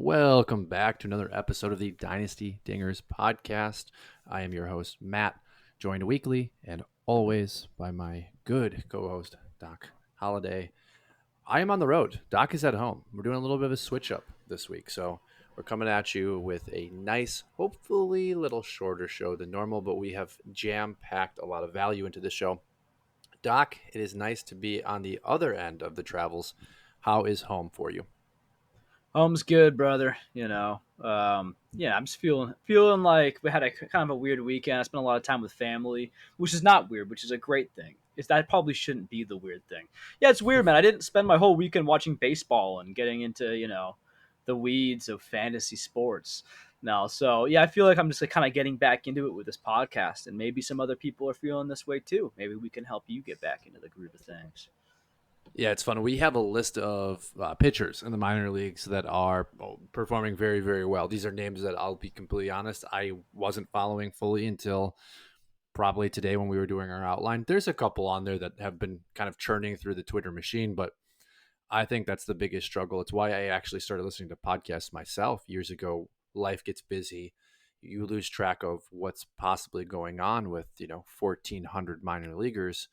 Welcome back to another episode of the Dynasty Dingers podcast. I am your host, Matt, joined weekly and always by my good co host, Doc Holliday. I am on the road. Doc is at home. We're doing a little bit of a switch up this week. So we're coming at you with a nice, hopefully, little shorter show than normal, but we have jam packed a lot of value into this show. Doc, it is nice to be on the other end of the travels. How is home for you? Home's good, brother. Yeah, I'm just feeling like we had a kind of a weird weekend. I spent a lot of time with family, which is not weird, which is a great thing. It's that probably shouldn't be the weird thing. Yeah, it's weird, man. I didn't spend my whole weekend watching baseball and getting into the weeds of fantasy sports. No, so yeah, I feel like I'm just like, kind of getting back into it with this podcast, and maybe some other people are feeling this way too. Maybe we can help you get back into the groove of things. Yeah, it's fun. We have a list of pitchers in the minor leagues that are performing very, very well. These are names that I'll be completely honest, I wasn't following fully until probably today when we were doing our outline. There's a couple on there that have been kind of churning through the Twitter machine, but I think that's the biggest struggle. It's why I actually started listening to podcasts myself years ago. Life gets busy. You lose track of what's possibly going on with, 1,400 minor leaguers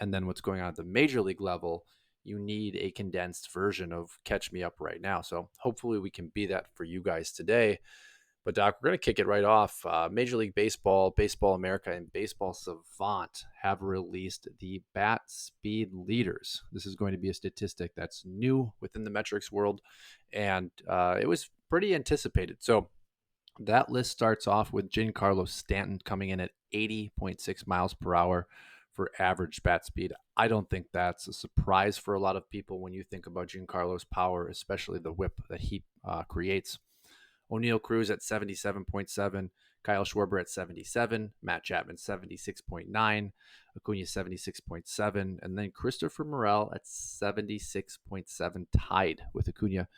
and then what's going on at the major league level. You need a condensed version of Catch Me Up right now. So hopefully we can be that for you guys today. But Doc, we're going to kick it right off. Major League Baseball, Baseball America, and Baseball Savant have released the bat speed leaders. This is going to be a statistic that's new within the metrics world, and it was pretty anticipated. So that list starts off with Giancarlo Stanton coming in at 80.6 miles per hour for average bat speed. I don't think that's a surprise for a lot of people when you think about Giancarlo's power, especially the whip that he creates. ONeal Cruz at 77.7, Kyle Schwarber at 77, Matt Chapman 76.9, Acuna 76.7, and then Christopher Morel at 76.7, tied with Acuna.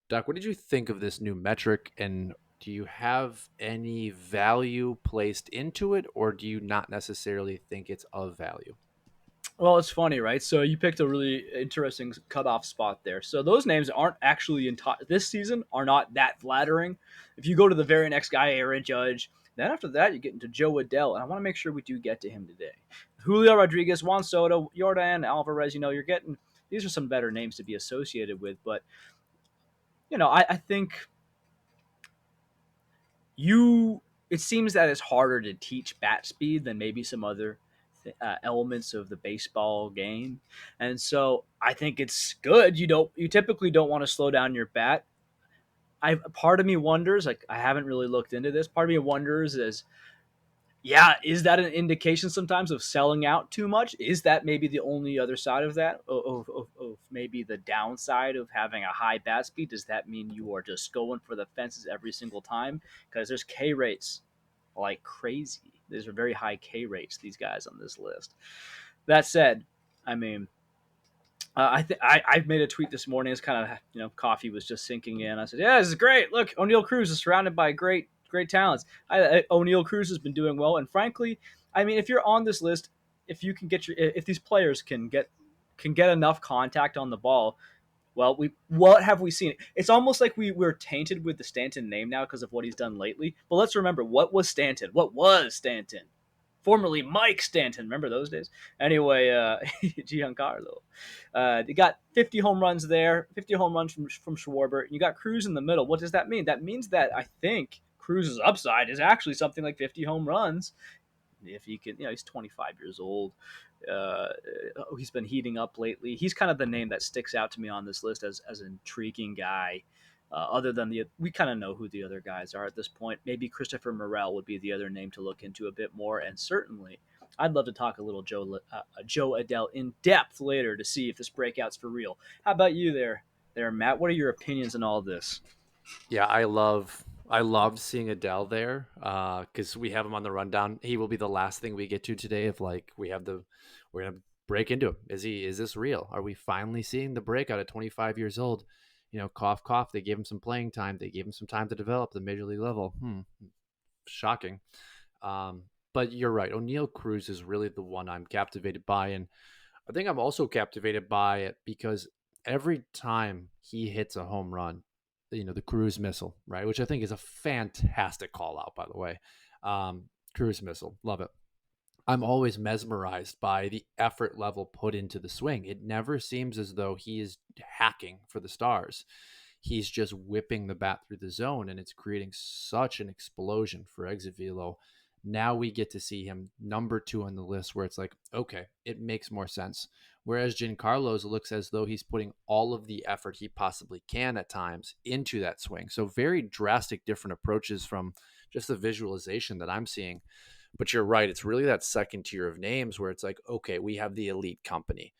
Doc, what did you think of this new metric, and do you have any value placed into it, or do you not necessarily think it's of value? Well, it's funny, right? So you picked a really interesting cutoff spot there. So those names aren't actually this season are not that flattering. If you go to the very next guy, Aaron Judge, then after that you get into Joe Adell, and I want to make sure we do get to him today. Julio Rodriguez, Juan Soto, Jordan Alvarez. You're getting these are some better names to be associated with, but I think you. It seems that it's harder to teach bat speed than maybe some other elements of the baseball game, and so I think it's good. You typically don't want to slow down your bat. I Part of me wonders, like I haven't really looked into this. Part of me wonders is that an indication sometimes of selling out too much? Is that maybe the only other side of that? Of maybe the downside of having a high bat speed? Does that mean you are just going for the fences every single time? Because there's K rates like crazy. These are very high K rates, these guys on this list. That said, I mean, I made a tweet this morning. It's kind of coffee was just sinking in. I said, "Yeah, this is great. Look, ONeal Cruz is surrounded by great talents. ONeal Cruz has been doing well, and frankly, I mean, if you're on this list, if these players can get enough contact on the ball, well, what have we seen? It's almost like we're tainted with the Stanton name now because of what he's done lately. But let's remember, what was Stanton? What was Stanton? Formerly Mike Stanton. Remember those days? Anyway, Giancarlo. You got 50 home runs there, 50 home runs from Schwarber. You got Cruz in the middle. What does that mean? That means that I think Cruz's upside is actually something like 50 home runs. If he can, he's 25 years old. Uh, he's been heating up lately. He's kind of the name that sticks out to me on this list as an intriguing guy. Other than we kind of know who the other guys are at this point. Maybe Christopher Morel would be the other name to look into a bit more, and certainly I'd love to talk a little Joe Adell in depth later to see if this breakout's for real. How about you there, Matt? What are your opinions on all this? Yeah, I love seeing Adele there because we have him on the rundown. He will be the last thing we get to today. If like we're gonna break into him. Is this real? Are we finally seeing the breakout at 25 years old? Cough, cough. They gave him some playing time. They gave him some time to develop the major league level. Shocking. But you're right. ONeal Cruz is really the one I'm captivated by, and I think I'm also captivated by it because every time he hits a home run, the cruise missile, right? Which I think is a fantastic call out, by the way. Cruise missile, love it. I'm always mesmerized by the effort level put into the swing. It never seems as though he is hacking for the stars. He's just whipping the bat through the zone, and it's creating such an explosion for exit velo. Now we get to see him number 2 on the list, where it's like, okay, it makes more sense. Whereas Giancarlo's looks as though he's putting all of the effort he possibly can at times into that swing. So very drastic different approaches from just the visualization that I'm seeing. But you're right. It's really that second tier of names where it's like, okay, we have the elite company.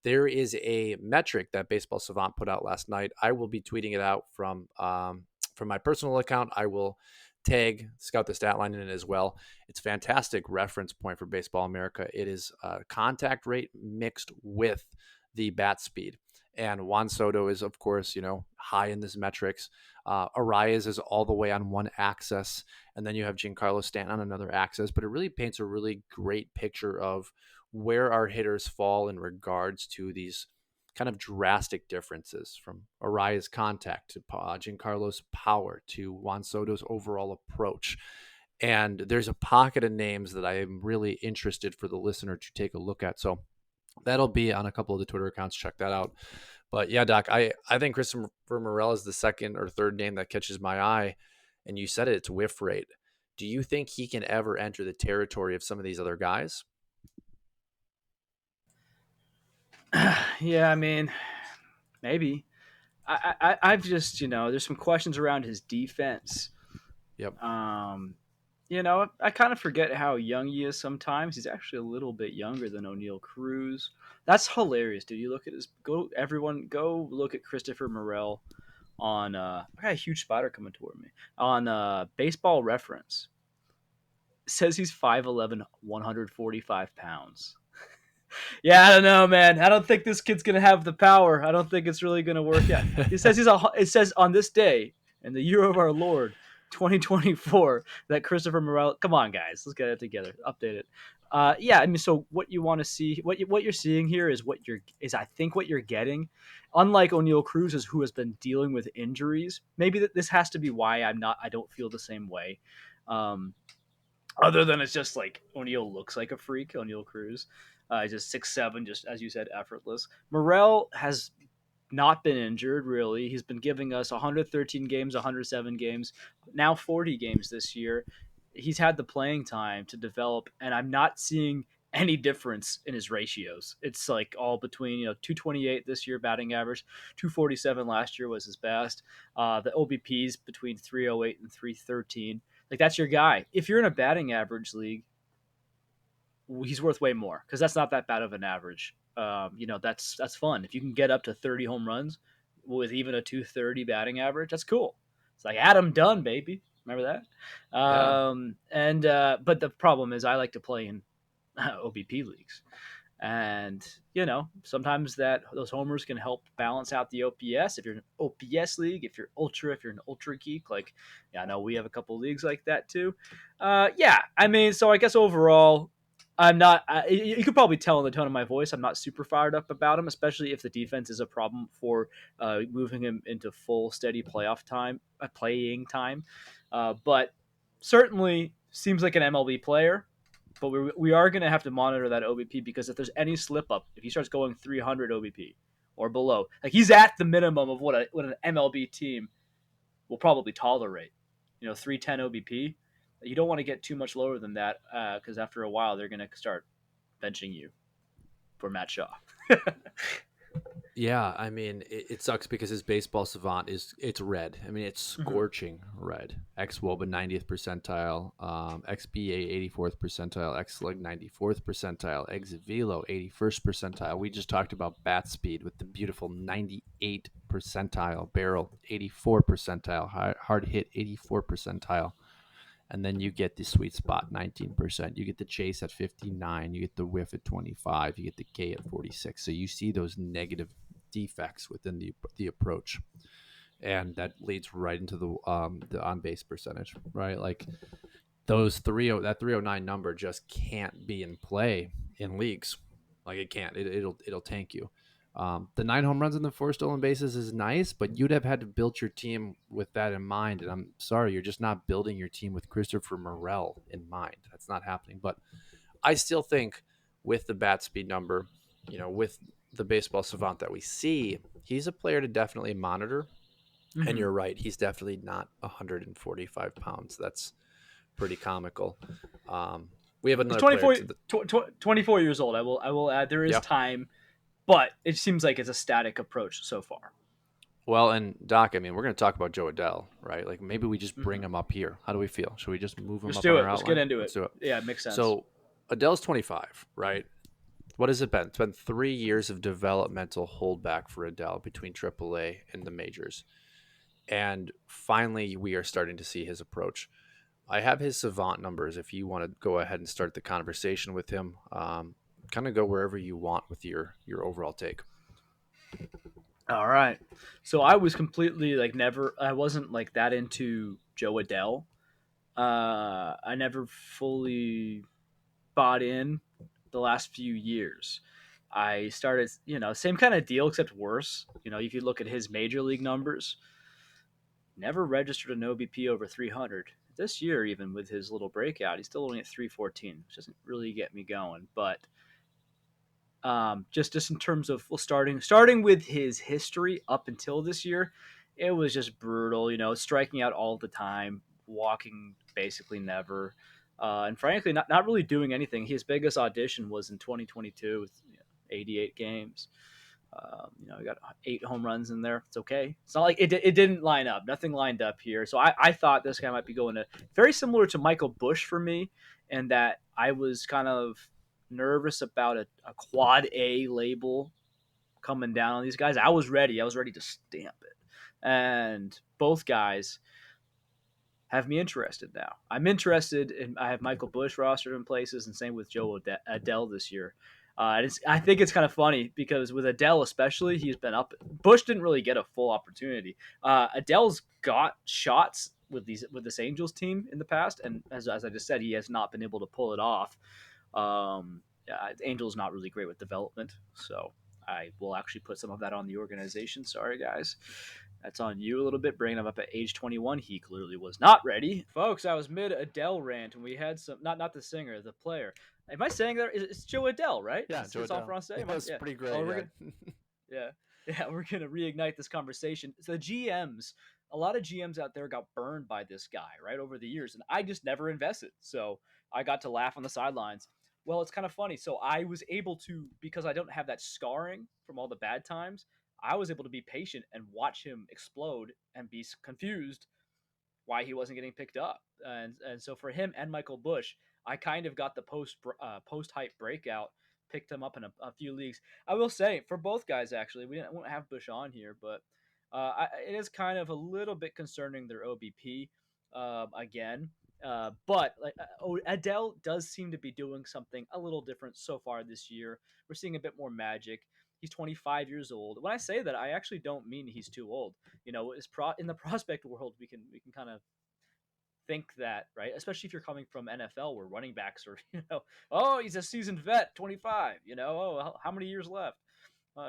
There is a metric that Baseball Savant put out last night. I will be tweeting it out from my personal account. I will tag Scout the Stat Line in it as well. It's a fantastic reference point for Baseball America. It is contact rate mixed with the bat speed. And Juan Soto is, of course, high in this metrics. Arias is all the way on one axis, and then you have Giancarlo Stanton on another axis. But it really paints a really great picture of where our hitters fall in regards to these kind of drastic differences, from Arias' contact to Giancarlo's power to Juan Soto's overall approach. And there's a pocket of names that I am really interested for the listener to take a look at. So that'll be on a couple of the Twitter accounts. Check that out. But yeah, Doc, I think Christopher Morel is the second or third name that catches my eye. And you said it, it's whiff rate. Do you think he can ever enter the territory of some of these other guys? Yeah, I mean, maybe. I've just there's some questions around his defense. Yep. Um, I kind of forget how young he is sometimes. He's actually a little bit younger than ONeal Cruz. That's hilarious, dude. You look at his everyone go look at Christopher Morel on I got a huge spider coming toward me on Baseball Reference. It says he's 5'11", 145 pounds. Yeah, I don't know, man. I don't think this kid's gonna have the power. I don't think it's really gonna work out. It says It says on this day in the year of our Lord, 2024, that Christopher Morel. Come on, guys, let's get it together. Update it. Yeah, I mean, so what you want to see, what you're seeing here is I think what you're getting. Unlike ONeal Cruz, who has been dealing with injuries, maybe this has to be why I don't feel the same way. Um, Other than it's just like ONeal looks like a freak, ONeal Cruz. Just 6'7", just as you said, effortless. Morel has not been injured, really. He's been giving us 113 games, 107 games, now 40 games this year. He's had the playing time to develop, and I'm not seeing any difference in his ratios. It's like all between 228 this year batting average, 247 last year was his best. The OBPs between 308 and 313. Like, that's your guy. If you're in a batting average league, he's worth way more because that's not that bad of an average. That's fun. If you can get up to 30 home runs with even a 230 batting average, that's cool. It's like Adam Dunn, baby. Remember that? Yeah. But the problem is I like to play in OBP leagues. And sometimes those homers can help balance out the OPS. If you're in an OPS league, if you're an ultra geek, like, yeah, I know we have a couple leagues like that too. Yeah, I mean, so I guess overall, I'm not. You could probably tell in the tone of my voice, I'm not super fired up about him, especially if the defense is a problem for moving him into full steady playing time. But certainly seems like an MLB player. But we are going to have to monitor that OBP because if there's any slip up, if he starts going 300 OBP or below, like, he's at the minimum of what an MLB team will probably tolerate. 310 OBP. You don't want to get too much lower than that because after a while they're going to start benching you for Matt Shaw. Yeah, I mean, it sucks because his baseball savant it's red. I mean, it's Mhm. scorching red. X Woba 90th percentile, XBA 84th percentile, X Slug 94th percentile, Exit Velo 81st percentile. We just talked about bat speed with the beautiful 98 percentile, barrel 84 percentile, hard hit 84 percentile. And then you get the sweet spot 19%. You get the chase at 59. You get the whiff at 25. You get the K at 46. So you see those negative defects within the approach, and that leads right into the on base percentage, right? Like those 309 number just can't be in play in leagues. Like it can't. It'll tank you. The 9 home runs in the 4 stolen bases is nice, but you'd have had to build your team with that in mind. And I'm sorry, you're just not building your team with Christopher Morel in mind. That's not happening. But I still think with the bat speed number, with the baseball savant that we see, he's a player to definitely monitor. And Mm-hmm. you're right, he's definitely not 145 pounds. That's pretty comical. Um, we have He's another player 24, to the 24 years old. I will add there is yeah. time, but it seems like it's a static approach so far. Well, and Doc, I mean, we're going to talk about Joe Adell, right? Like maybe we just bring Mm-hmm. him up here. How do we feel? Should we just move him Let's up on do our it. Let's get outline? into Let's it. do it. Yeah, it makes sense. So Adele's 25, right? What has it been? It's been 3 years of developmental holdback for Adele between AAA and the majors. And finally, we are starting to see his approach. I have his savant numbers if you want to go ahead and start the conversation with him. Kind of go wherever you want with your overall take. All right. So I was completely like never. I wasn't like that into Joe Adell. I never fully bought in the last few years. I started, same kind of deal except worse. If you look at his major league numbers, never registered an OBP over 300. This year, even with his little breakout, he's still only at 314, which doesn't really get me going. But just in terms of starting with his history up until this year, it was just brutal. Striking out all the time, walking basically never, and frankly, not really doing anything. His biggest audition was in 2022 with 88 games. He got 8 home runs in there. It's okay. It's not like it didn't line up. Nothing lined up here. So I thought this guy might be going to very similar to Michael Bush for me, and that I was kind of nervous about a quad A label coming down on these guys. I was ready. I was ready to stamp it. And both guys have me interested now. I'm interested in. I have Michael Bush rostered in places, and same with Joe Adell this year. I think it's kind of funny because with Adell especially, he's been up. Bush didn't really get a full opportunity. Adell's got shots with this Angels team in the past, and as I just said, he has not been able to pull it off. Angel's not really great with development, so I will actually put some of that on the organization. Sorry, guys. That's on you a little bit, bringing him up at age 21. He clearly was not ready. Folks, I was mid Adele rant, and we had some, not the singer, the player. Am I saying that? It's Joe Adele, right? Yeah, Joe It's all Adell. Francais? That's Yeah. pretty great. Oh, Yeah. yeah. Yeah, we're going to reignite this conversation. So the GMs, a lot of GMs out there got burned by this guy, right, over the years, and I just never invested. So I got to laugh on the sidelines. Well, it's kind of funny. So I was able to, because I don't have that scarring from all the bad times, I was able to be patient and watch him explode and be confused why he wasn't getting picked up. And so for him and Michael Bush, I kind of got the post hype breakout, picked him up in a few leagues. I will say for both guys, actually, won't have Bush on here, but it is kind of a little bit concerning their OBP again. But Adele does seem to be doing something a little different so far this year. We're seeing a bit more magic. He's 25 years old. When I say that, I actually don't mean he's too old. In the prospect world, we can kind of think that, right? Especially if you're coming from NFL where running backs are, oh, he's a seasoned vet, 25, oh, how many years left?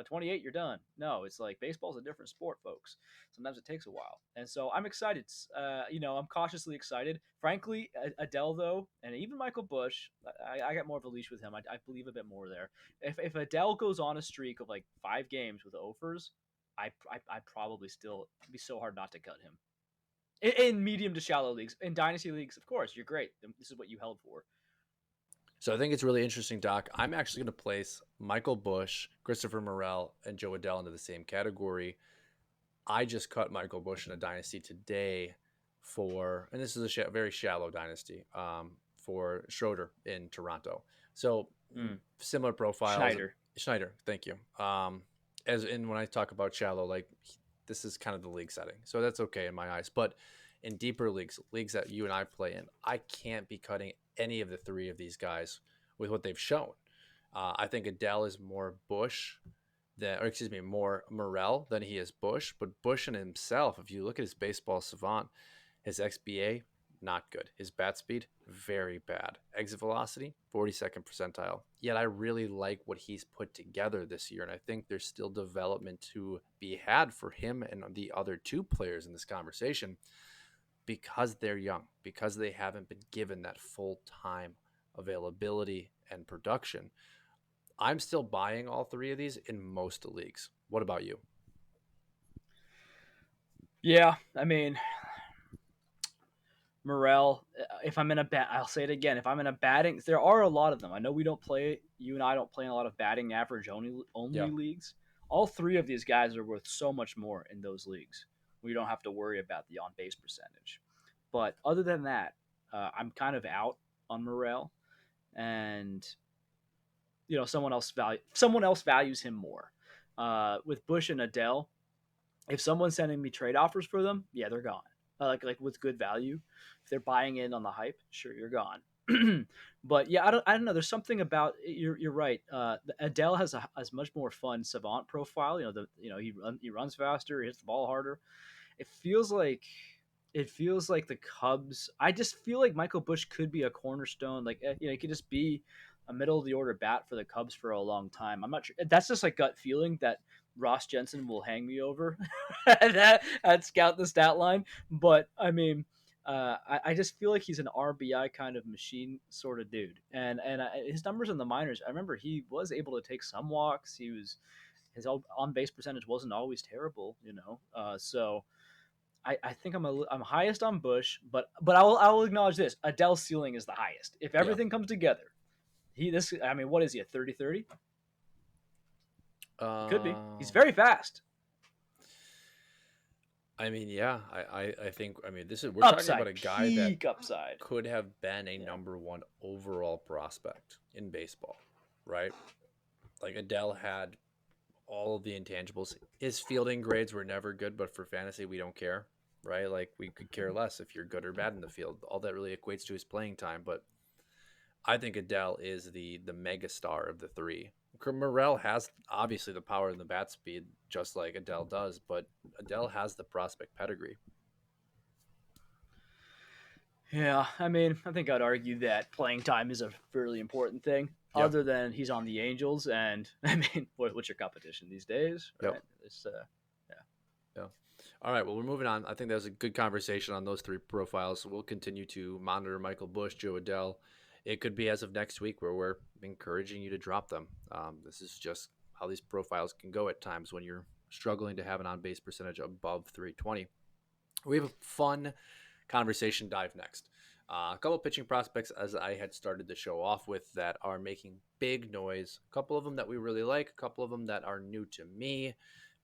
28, you're done. No, it's like baseball's a different sport, folks. Sometimes it takes a while. And so I'm excited. I'm cautiously excited. Frankly, Adele, though, and even Michael Bush, I got more of a leash with him. I believe a bit more there. If Adele goes on a streak of like 5 games with offers, I probably still, it'd be so hard not to cut him. In medium to shallow leagues. In dynasty leagues, of course, you're great. This is what you held for. So I think it's really interesting, Doc. I'm actually going to place Michael Bush, Christopher Morel, and Joe Adell into the same category. I just cut Michael Bush in a dynasty today and this is a very shallow dynasty, for Schroeder in Toronto. So similar profiles. Schneider. Thank you. When I talk about shallow, like this is kind of the league setting, so that's okay in my eyes. But in deeper leagues that you and I play in, I can't be cutting any of the three of these guys with what they've shown. I think Adele is more more Morel than he is Bush. But Bush in himself, if you look at his baseball savant, his XBA not good. His bat speed, very bad. Exit velocity, 42nd percentile. Yet I really like what he's put together this year, and I think there's still development to be had for him and the other two players in this conversation because they're young, because they haven't been given that full time availability and production. I'm still buying all three of these in most leagues. What about you? Yeah, I mean, Morel, if I'm in a bat, I'll say it again. If I'm in a batting, there are a lot of them. I know we don't play, you and I don't play in a lot of batting average only Yeah. leagues. All three of these guys are worth so much more in those leagues. We don't have to worry about the on base percentage. But other than that, I'm kind of out on Morel, and someone else values him more. With Bush and Adele, if someone's sending me trade offers for them, yeah, they're gone. Like with good value, if they're buying in on the hype, sure, you're gone. But yeah, I don't know. There's something about you're right. Adele has much more fun savant profile. He runs faster, he hits the ball harder. It feels like the Cubs. I just feel like Michael Bush could be a cornerstone. Like he could just be a middle of the order bat for the Cubs for a long time. I'm not sure. That's just like gut feeling that Ross Jensen will hang me over at Scout the Stat Line. But I mean, I just feel like he's an RBI kind of machine sort of dude. And his numbers in the minors, I remember he was able to take some walks. His on base percentage wasn't always terrible, so. I think I'm highest on Bush, but I will acknowledge this. Adele's ceiling is the highest. If Yeah. everything comes together, what is he, a 30-30? He could be. He's Um, very fast. I mean, yeah, I think, I mean, we're talking about Upside, a guy that peak upside. could have been a Yeah. number one overall prospect in baseball, right? Like Adele had all of the intangibles. His fielding grades were never good, but for fantasy, we don't care, right? Like we could care less if you're good or bad in the field. All that really equates to his playing time. But I think Adele is the mega star of the three. Morel has obviously the power and the bat speed, just like Adele does, but Adele has the prospect pedigree. Yeah, I mean, I think I'd argue that playing time is a fairly important thing. Yep. Other than he's on the Angels, and I mean, what's your competition these days, Yep. right? Yeah. Yeah. All right. Well, we're moving on. I think that was a good conversation on those three profiles. So we'll continue to monitor Michael Bush, Joe Adele. It could be as of next week where we're encouraging you to drop them. This is just how these profiles can go at times when you're struggling to have an on base percentage above 320. We have a fun conversation dive next. A couple pitching prospects, as I had started the show off with, that are making big noise. A couple of them that we really like, a couple of them that are new to me.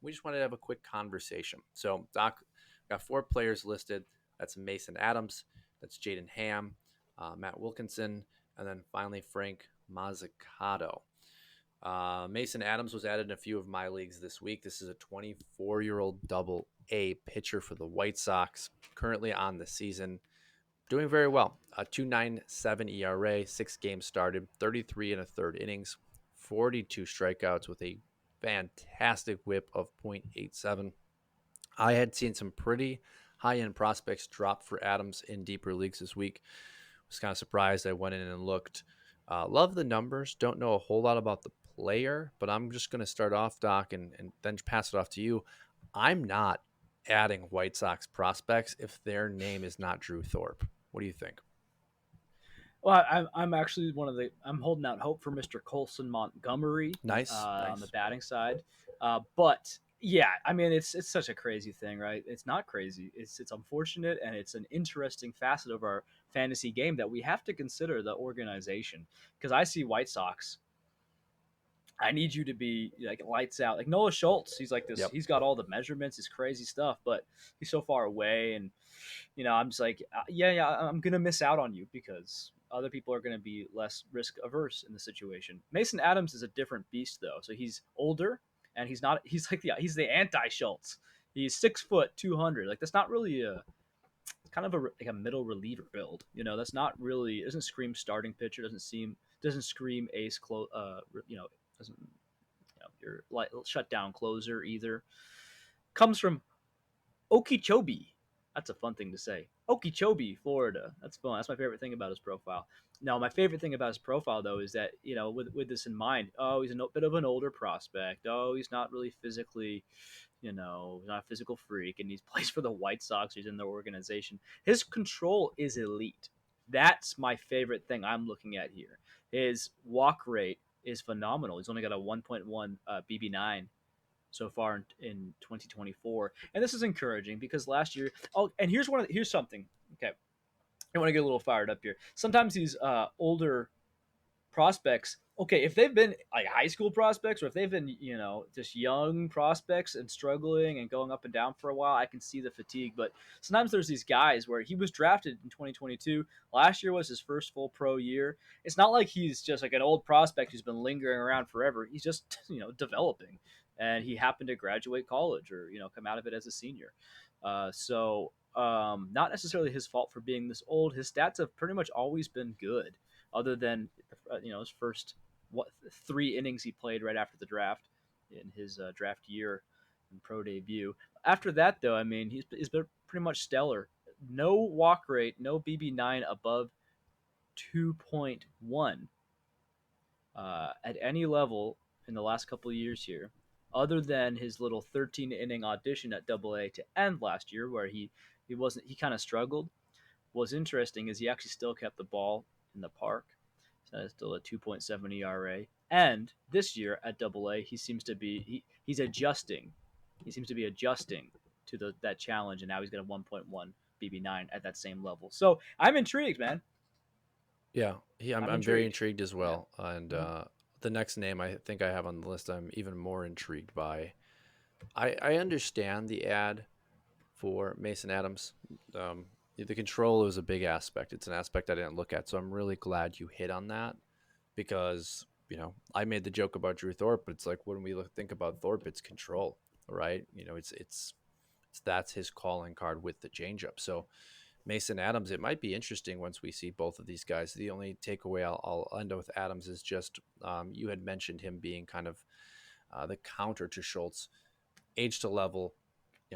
We just wanted to have a quick conversation. So, Doc, got four players listed. That's Mason Adams, that's Jaden Ham, Matt Wilkinson, and then finally Frank Mazzucato. Mason Adams was added in a few of my leagues this week. This is a 24-year-old double A pitcher for the White Sox, currently on the season, doing very well. A 2.97 ERA, 6 games started, 33 and a third innings, 42 strikeouts with a fantastic whip of .87. I had seen some pretty high-end prospects drop for Adams in deeper leagues this week. Was kind of surprised. I went in and looked. Love the numbers. Don't know a whole lot about the player, but I'm just going to start off, Doc, and then pass it off to you. I'm not adding White Sox prospects if their name is not Drew Thorpe. What do you think? Well, I'm actually I'm holding out hope for Mr. Colson Montgomery Nice, on the nice. batting side, but yeah, I mean it's such a crazy thing, right? It's not crazy. It's unfortunate, and it's an interesting facet of our fantasy game that we have to consider the organization, because I see White Sox. I need you to be like lights out, like Noah Schultz. He's like this. Yep. He's got all the measurements. It's crazy stuff, but he's so far away, and I'm just like, yeah, I'm gonna miss out on you because other people are gonna be less risk averse in the situation. Mason Adams is a different beast though. So he's older, and he's not. He's the anti Schultz. He's 6 foot 200. Like that's not really a. It's kind of like a middle reliever build. That's not really. It doesn't scream starting pitcher. Doesn't scream ace. Doesn't your shutdown closer either. Comes from Okeechobee, That's a fun thing to say. Okeechobee, Florida. That's fun. That's my favorite thing about his profile. Now, my favorite thing about his profile, though, is that, with this in mind, oh, he's a bit of an older prospect. Oh, he's not really physically, he's not a physical freak, and he plays for the White Sox. He's in their organization. His control is elite. That's my favorite thing I'm looking at here. His walk rate is phenomenal. He's only got a 1.1 BB9 so far in 2024, and this is encouraging because last year. Oh, and here's something. Okay, I want to get a little fired up here. Sometimes these older prospects, okay, if they've been like high school prospects, or if they've been, just young prospects and struggling and going up and down for a while, I can see the fatigue. But sometimes there's these guys where he was drafted in 2022. Last year was his first full pro year. It's not like he's just like an old prospect who's been lingering around forever. He's just, developing. And he happened to graduate college or, come out of it as a senior. Not necessarily his fault for being this old. His stats have pretty much always been good, other than his first 3 innings he played right after the draft in his draft year and pro debut. After that, though, I mean, he's been pretty much stellar. No walk rate, no BB9 above 2.1 at any level in the last couple of years here, other than his little 13 inning audition at Double A to end last year, where he kind of struggled. What's interesting is he actually still kept the ball in the park. So that's still a 2.7 ERA. And this year at Double A, he seems to be he's adjusting. He seems to be adjusting to that challenge, and now he's got a 1.1 BB9 at that same level. So I'm intrigued, man. Yeah, I'm I'm very intrigued. intrigued as Yeah. well. And Mhm. the next name I think I have on the list, I'm even more intrigued by. I understand the ad for Mason Adams. The control is a big aspect. It's an aspect I didn't look at, so I'm really glad you hit on that because I made the joke about Drew Thorpe, but it's like when we think about Thorpe, it's control, right? It's that's his calling card with the changeup. So Mason Adams, it might be interesting once we see both of these guys. The only takeaway I'll end with Adams is just you had mentioned him being kind of the counter to Schultz, age to level.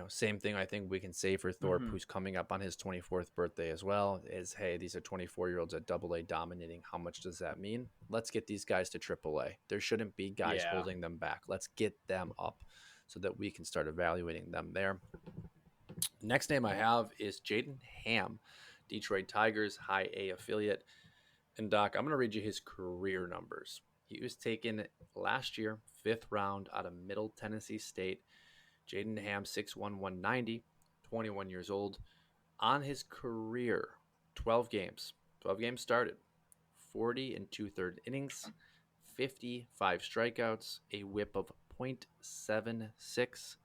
Same thing I think we can say for Thorpe, Mhm. who's coming up on his 24th birthday as well, is hey, these are 24-year-olds at Double A dominating. How much does that mean? Let's get these guys to Triple A. There shouldn't be guys Yeah. holding them back. Let's get them up so that we can start evaluating them there. Next name I have is Jaden Ham, Detroit Tigers High A affiliate. And Doc, I'm going to read you his career numbers. He was taken last year, 5th round out of Middle Tennessee State. Jaden Ham, 6'1", 190, 21 years old. On his career, 12 games. 12 games started. 40 and two-thirds innings, 55 strikeouts, a whip of .76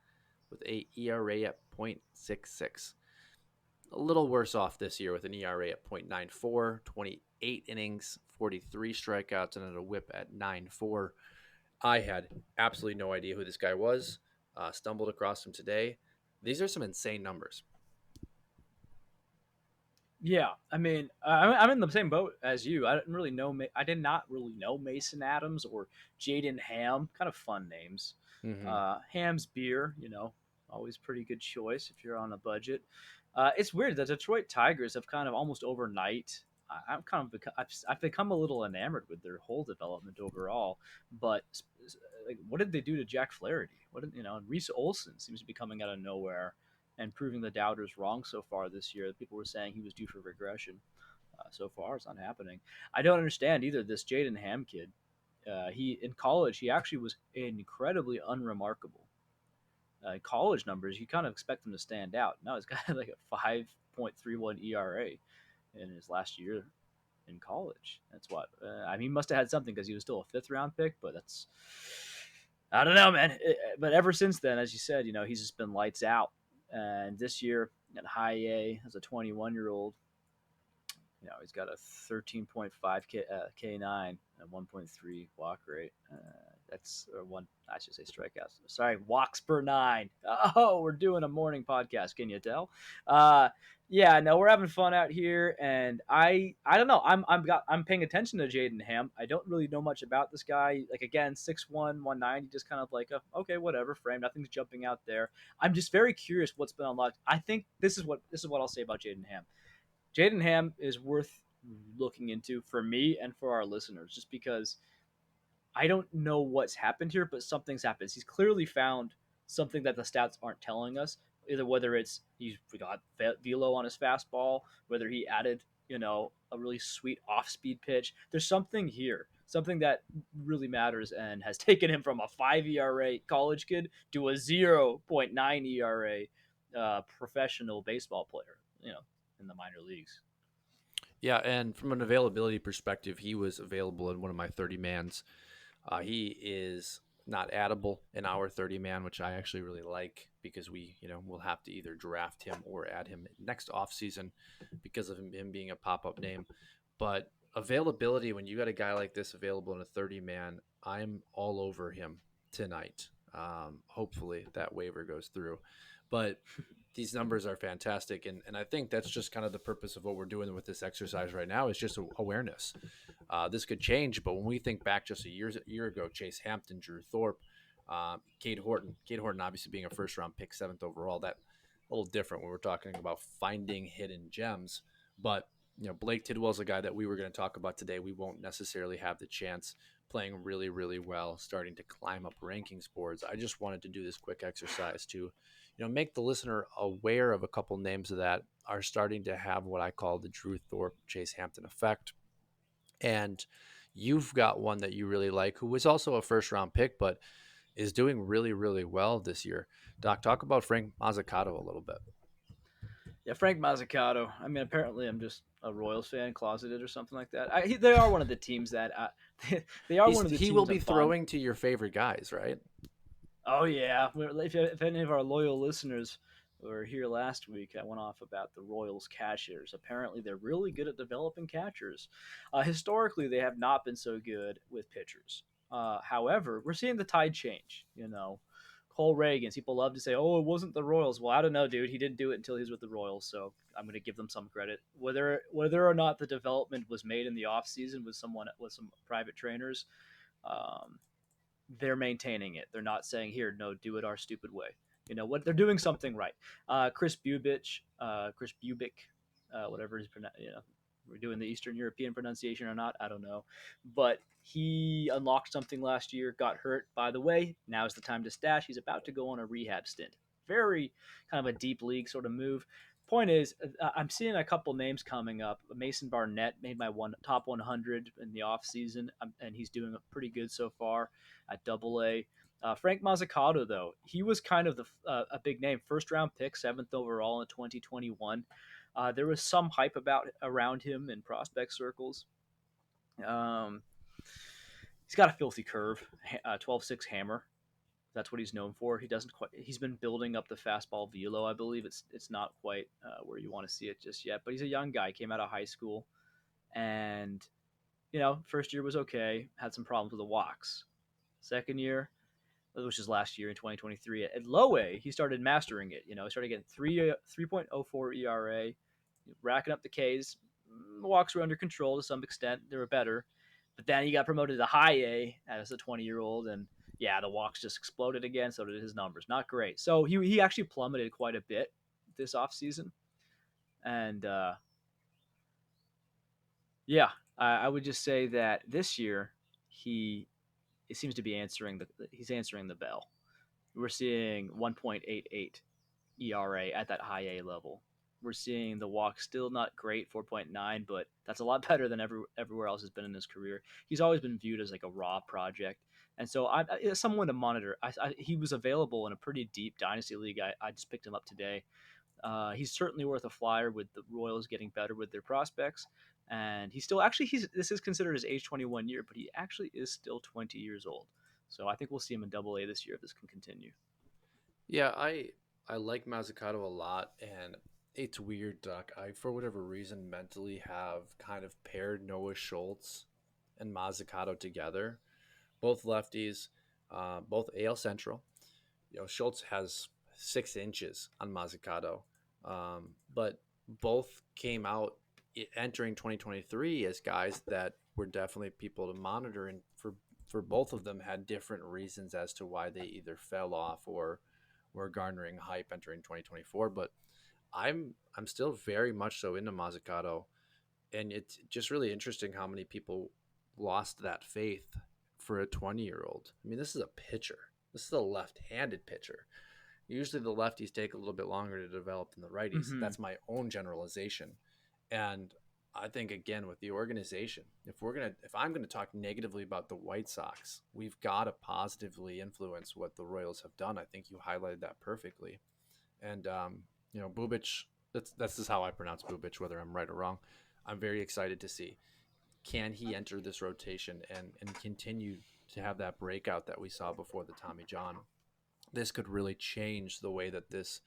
with a ERA at .66. A little worse off this year with an ERA at .94, 28 innings, 43 strikeouts, and a whip at 9.4. I had absolutely no idea who this guy was. Stumbled across him today. These are some insane numbers. Yeah, I mean, I'm in the same boat as you. I didn't really know. I did not really know Mason Adams or Jaden Ham. Kind of fun names. Mm-hmm. Ham's beer, always pretty good choice if you're on a budget. It's weird. The Detroit Tigers have kind of almost overnight. I'm kind of I've become a little enamored with their whole development overall. But like, what did they do to Jack Flaherty? What did And Reese Olson seems to be coming out of nowhere and proving the doubters wrong so far this year. People were saying he was due for regression. So far, it's not happening. I don't understand either. This Jaden Ham kid, he in college, he actually was incredibly unremarkable. College numbers, you kind of expect him to stand out. No, he's got like a 5.31 ERA in his last year in college. That's what I mean. He must have had something because he was still a 5th round pick, but that's I don't know, man. But ever since then, as you said, he's just been lights out. And this year at High A, as a 21-year-old, he's got a 13.5 K9 and 1.3 walk rate. That's or one. I should say strikeouts. Sorry, walks per nine. Oh, we're doing a morning podcast. Can you tell? Uh, yeah, no, we're having fun out here, and I don't know. I'm paying attention to Jaden Ham. I don't really know much about this guy. Like again, 6'1", 190, just kind of like okay, whatever frame. Nothing's jumping out there. I'm just very curious what's been unlocked. I think this is what I'll say about Jaden Ham. Jaden Ham is worth looking into for me and for our listeners, just because I don't know what's happened here, but something's happened. He's clearly found something that the stats aren't telling us. Either whether it's he's got velo on his fastball, whether he added a really sweet off-speed pitch. There's something here, something that really matters, and has taken him from a 5 ERA college kid to a 0.9 ERA professional baseball player. In the minor leagues. Yeah, and from an availability perspective, he was available in one of my 30 mans. He is not addable in our 30 man, which I actually really like because we'll have to either draft him or add him next offseason because of him being a pop up name. But availability, when you got a guy like this available in a 30 man, I'm all over him tonight. Hopefully that waiver goes through. But these numbers are fantastic. And I think that's just kind of the purpose of what we're doing with this exercise right now is just awareness. This could change, but when we think back just a year ago, Chase Hampton, Drew Thorpe, Cade Horton obviously being a first round pick, 7th overall, that a little different when we're talking about finding hidden gems. But Blake Tidwell's a guy that we were going to talk about today. We won't necessarily have the chance, playing really, really well, starting to climb up rankings boards. I just wanted to do this quick exercise to, make the listener aware of a couple names that are starting to have what I call the Drew Thorpe, Chase Hampton effect. And you've got one that you really like, who was also a first round pick, but is doing really, really well this year. Doc, talk about Frank Mazzucato a little bit. Yeah, Frank Mazzucato. I mean, apparently I'm just a Royals fan, closeted or something like that. They are one of the teams that they are one of the He will teams be I'm fond. throwing to your favorite guys, right? Oh yeah, if any of our loyal listeners were here last week, I went off about the Royals catchers. Apparently, they're really good at developing catchers. Historically, they have not been so good with pitchers. However, we're seeing the tide change. Cole Reagan. People love to say, "Oh, it wasn't the Royals." Well, I don't know, dude. He didn't do it until he was with the Royals, so I'm going to give them some credit. Whether or not the development was made in the off season with some private trainers, um, they're maintaining it. They're not saying, "Here, no, do it our stupid way." You know what? They're doing something right. Chris Bubic, whatever his we're doing the Eastern European pronunciation or not, I don't know. But he unlocked something last year, got hurt. By the way, now's the time to stash. He's about to go on a rehab stint. Very kind of a deep league sort of move. Point is, I'm seeing a couple names coming up. Mason Barnett made my top 100 in the offseason, and he's doing pretty good so far at Double A. Frank Mazzucato, though, he was kind of a big name. First round pick, 7th overall in 2021. There was some hype around him in prospect circles. Um, he's got a filthy curve, 12-6 hammer. That's what he's known for. He doesn't quite. He's been building up the fastball velo. I believe it's not quite where you want to see it just yet. But he's a young guy. Came out of high school, and first year was okay. Had some problems with the walks. Second year, which is last year in 2023 at low A, he started mastering it. He started getting 3.04 ERA, racking up the Ks. Walks were under control to some extent. They were better. But then he got promoted to high A as a 20-year-old, and yeah, the walks just exploded again. So did his numbers. Not great. So he actually plummeted quite a bit this offseason. And yeah, I would just say that this year it seems to be he's answering the bell. We're seeing 1.88 ERA at that high A level. We're seeing the walk still not great, 4.9, but that's a lot better than everywhere else has been in his career. He's always been viewed as like a raw project, and so it's someone to monitor. He was available in a pretty deep dynasty league. I just picked him up today. He's certainly worth a flyer with the Royals getting better with their prospects, and this is considered his age 21 year, but he actually is still 20 years old. So I think we'll see him in Double A this year if this can continue. Yeah, I like Mazzucato a lot, and it's weird, Doc. I, for whatever reason, mentally have kind of paired Noah Schultz and Mazzucato together, both lefties. both AL Central. Schultz has 6 inches on Mazzucato, but both came out entering 2023 as guys that were definitely people to monitor, and for both of them had different reasons as to why they either fell off or were garnering hype entering 2024. But I'm still very much so into Mazzucato, and it's just really interesting how many people lost that faith for a 20-year-old. I mean, this is a pitcher. This is a left-handed pitcher. Usually the lefties take a little bit longer to develop than the righties. Mm-hmm. That's my own generalization. And I think again with the organization, if I'm gonna talk negatively about the White Sox, we've got to positively influence what the Royals have done. I think you highlighted that perfectly. And Bubic. That's just how I pronounce Bubic, whether I'm right or wrong. I'm very excited to see, can he enter this rotation and continue to have that breakout that we saw before the Tommy John. This could really change the way that this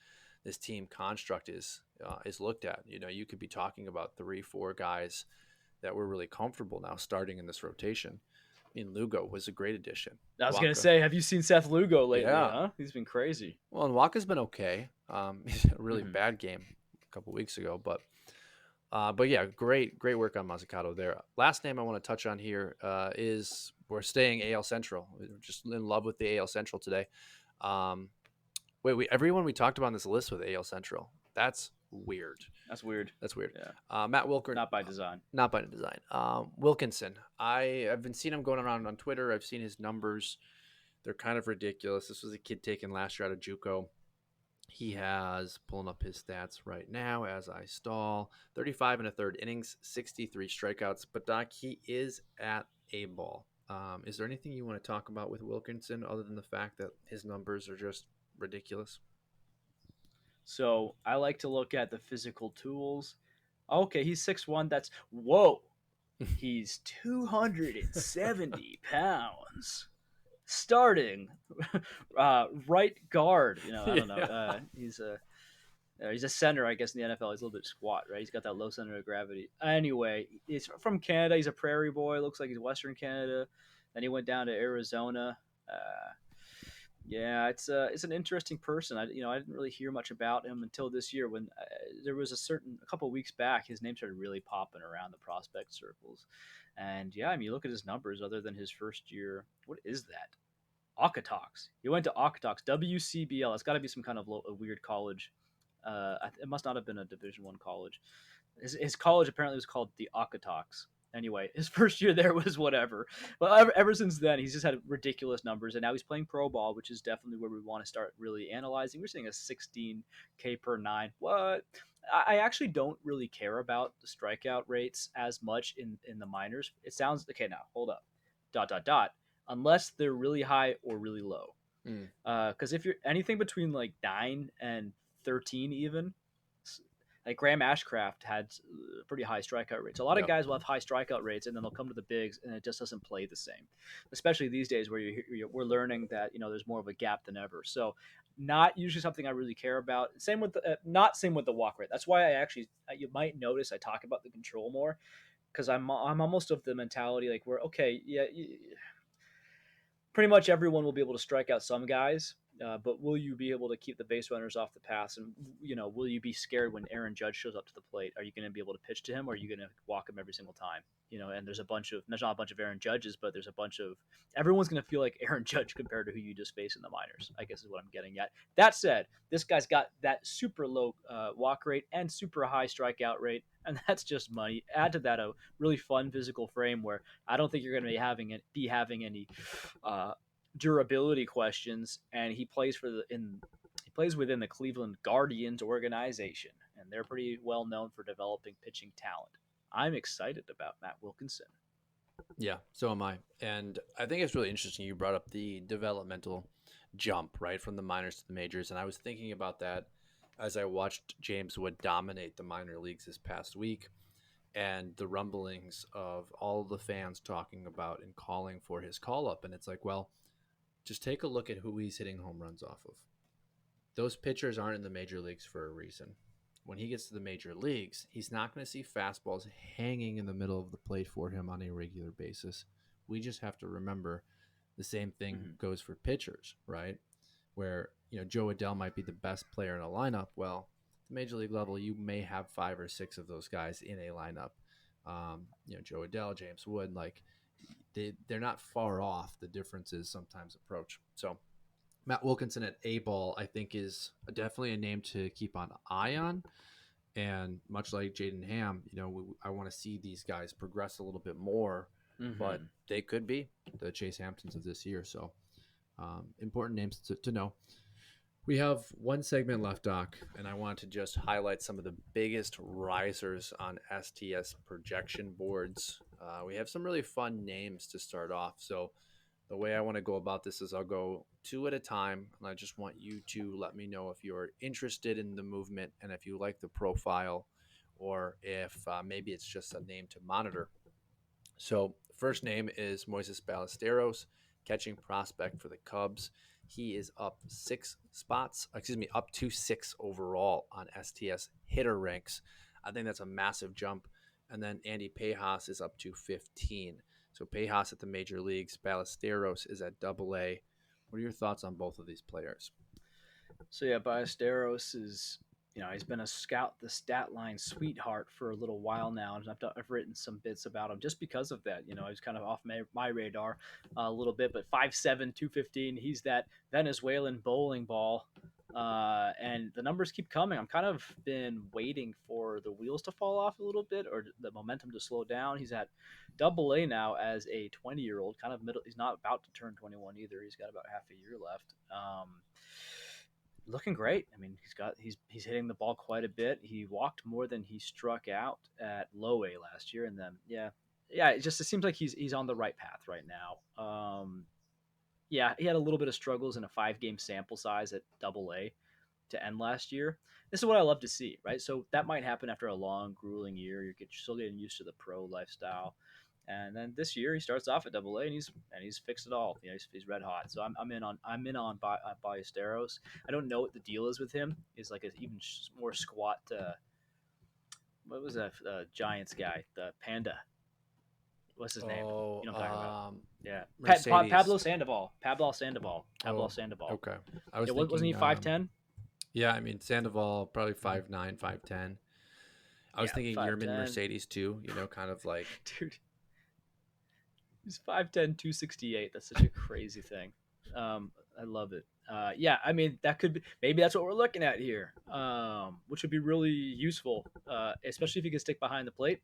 team construct is looked at. You could be talking about 3-4 guys that were really comfortable now starting in this rotation. I mean, Lugo was a great addition. I was gonna Waka, say, have you seen Seth Lugo lately? yeah. Huh? He's been crazy. Well, and Waka's been okay. He's had a really Mm-hmm. bad game a couple weeks ago, but yeah, great work on Mazzucato there. Last name I want to touch on here is we're staying AL Central. We're just in love with the AL Central today. Um, everyone we talked about on this list with AL Central. That's weird. That's weird. That's weird. Yeah, Matt Wilker, not by design. not by design. Wilkinson. I've been seeing him going around on Twitter. I've seen his numbers. They're kind of ridiculous. This was a kid taken last year out of JUCO. He has, pulling up his stats right now as I stall, 35 and a third innings, 63 strikeouts. But Doc, he is at a ball. Is there anything you want to talk about with Wilkinson other than the fact that his numbers are just ridiculous? So I like to look at the physical tools. Okay, he's 6'1". That's whoa. He's 270 pounds. Starting right guard. I don't know. Yeah. He's a center, I guess, in the NFL. He's a little bit squat, right? He's got that low center of gravity. Anyway, he's from Canada. He's a prairie boy. Looks like he's Western Canada. Then he went down to Arizona. Yeah, it's an interesting person. I didn't really hear much about him until this year when there was a couple of weeks back, his name started really popping around the prospect circles, and yeah, I mean, you look at his numbers. Other than his first year, what is that? Okatox. He went to Okatox, WCBL. It's got to be some kind of a weird college. It must not have been a Division I college. His college apparently was called the Okatox. Anyway, his first year there was whatever. But ever since then, he's just had ridiculous numbers, and now he's playing pro ball, which is definitely where we want to start really analyzing. We're seeing a 16K per nine. What? I actually don't really care about the strikeout rates as much in the minors. It sounds okay. Now hold up. ... Unless they're really high or really low. Mm. Because if you're anything between like 9 and 13, even like Graham Ashcraft had pretty high strikeout rates. A lot of guys will have high strikeout rates, and then they'll come to the bigs, and it just doesn't play the same. Especially these days, where we're learning that there's more of a gap than ever. So, not usually something I really care about. Same with same with the walk rate. That's why you might notice I talk about the control more, because I'm almost of the mentality like we're okay, yeah. Pretty much everyone will be able to strike out some guys, but will you be able to keep the base runners off the pass? And will you be scared when Aaron Judge shows up to the plate? Are you going to be able to pitch to him, or are you going to walk him every single time? And there's not a bunch of Aaron Judges, but there's a bunch of everyone's going to feel like Aaron Judge compared to who you just face in the minors, I guess is what I'm getting at. That said, this guy's got that super low walk rate and super high strikeout rate, and that's just money. Add to that a really fun physical frame where I don't think you're going to be having any durability questions, and he plays within the Cleveland Guardians organization, and they're pretty well known for developing pitching talent. I'm excited about Matt Wilkinson. Yeah, so am I. And I think it's really interesting you brought up the developmental jump, right, from the minors to the majors. And I was thinking about that as I watched James Wood dominate the minor leagues this past week, and the rumblings of all the fans talking about and calling for his call up. And it's like, well, just take a look at who he's hitting home runs off of. Those pitchers aren't in the major leagues for a reason. When he gets to the major leagues, he's not going to see fastballs hanging in the middle of the plate for him on a regular basis. We just have to remember The same thing Mhm. goes for pitchers, right? Where, Joe Adell might be the best player in a lineup. Well, at the major league level, you may have 5 or 6 of those guys in a lineup. Joe Adell, James Wood, like they're not far off. The differences sometimes approach. So Matt Wilkinson at A ball, I think, is definitely a name to keep an eye on. And much like Jaden Ham, I want to see these guys progress a little bit more, but Mhm. they could be the Chase Hamptons of this year. So important names to know. We have one segment left, Doc, and I want to just highlight some of the biggest risers on STS projection boards. We have some really fun names to start off. So the way I want to go about this is I'll go 2 at a time, and I just want you to let me know if you're interested in the movement and if you like the profile, or if maybe it's just a name to monitor. So the first name is Moises Baleros, catching prospect for the Cubs. He is up 6 spots, up to 6 overall on STS hitter ranks. I think that's a massive jump. And then Andy Payas is up to 15. So Payas at the major leagues, Ballesteros is at Double A. What are your thoughts on both of these players? So yeah, Ballesteros is, he's been a scout the stat line sweetheart for a little while now, and I've written some bits about him just because of that. He's kind of off my radar a little bit, but 5'7", 215, he's that Venezuelan bowling ball. And the numbers keep coming. I'm kind of been waiting for the wheels to fall off a little bit or the momentum to slow down. He's at Double A now as a 20-year-old, kind of middle. He's not about to turn 21 either. He's got about half a year left. Looking great. I mean, he's hitting the ball quite a bit. He walked more than he struck out at low A last year, and then yeah, it seems like he's on the right path right now. Yeah, he had a little bit of struggles in a 5-game sample size at Double A to end last year. This is what I love to see, right? So that might happen after a long, grueling year. You're still getting used to the pro lifestyle, and then this year he starts off at Double A and he's fixed it all. He's red hot. So I'm in on Ballesteros. I don't know what the deal is with him. Is like an even more squat. What was that Giants guy? The Panda. What's his name? Oh, You know what I'm talking about? Yeah, Mercedes. Pablo Sandoval. Pablo Sandoval. Pablo Oh, Sandoval. okay. I was Yeah, wasn't he thinking, 5'10"? yeah, I mean, Sandoval, probably 5'9", 5'10". I was Yeah, thinking five Yerman ten. Mercedes too, kind of like, Dude, he's 5'10", 268. That's such a crazy thing. I love it. Yeah, I mean that could be maybe that's what we're looking at here, which would be really useful, especially if he could stick behind the plate.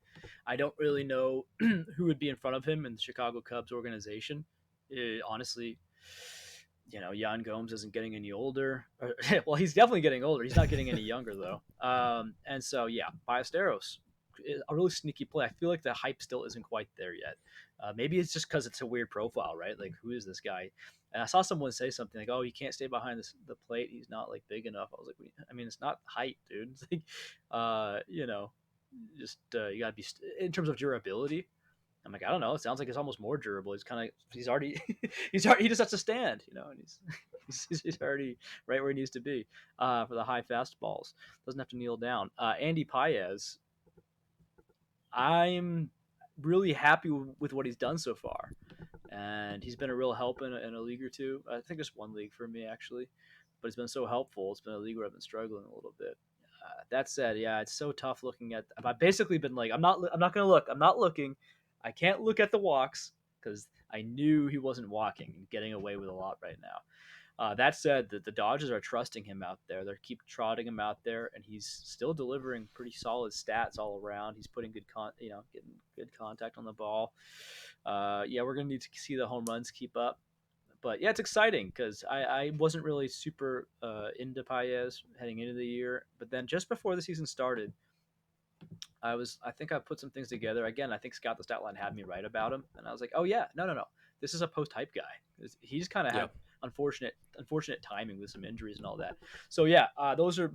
I don't really know who would be in front of him in the Chicago Cubs organization. Honestly, Yan Gomes isn't getting any older. Well, he's definitely getting older. He's not getting any younger though. And so yeah, Ballesteros, a really sneaky play. I feel like the hype still isn't quite there yet. Maybe it's just because it's a weird profile, right? Like, who is this guy? And I saw someone say something like, "Oh, he can't stay behind the plate. He's not like big enough." I was like, I mean, it's not height, dude. It's like, just you gotta be in terms of durability. I'm like, I don't know. It sounds like it's almost more durable. He's already, he just has to stand, and he's already right where he needs to be for the high fastballs. Doesn't have to kneel down. Andy Paez, I'm really happy with what he's done so far, and he's been a real help in a league or two. I think there's one league for me actually, but he's been so helpful. It's been a league where I've been struggling a little bit. That said, yeah, it's so tough looking at. I've basically been like, I'm not gonna look. I'm not looking. I can't look at the walks because I knew he wasn't walking and getting away with a lot right now. That said, the Dodgers are trusting him out there. They keep trotting him out there, and he's still delivering pretty solid stats all around. He's putting getting good contact on the ball. Yeah, we're gonna need to see the home runs keep up. But yeah, it's exciting because I wasn't really super into Paez heading into the year, but then just before the season started, I think I put some things together. Again, I think Scott the Statline had me right about him, and I was like, oh yeah, no, this is a post hype guy. He's kind of yeah, had unfortunate timing with some injuries and all that. So yeah, those are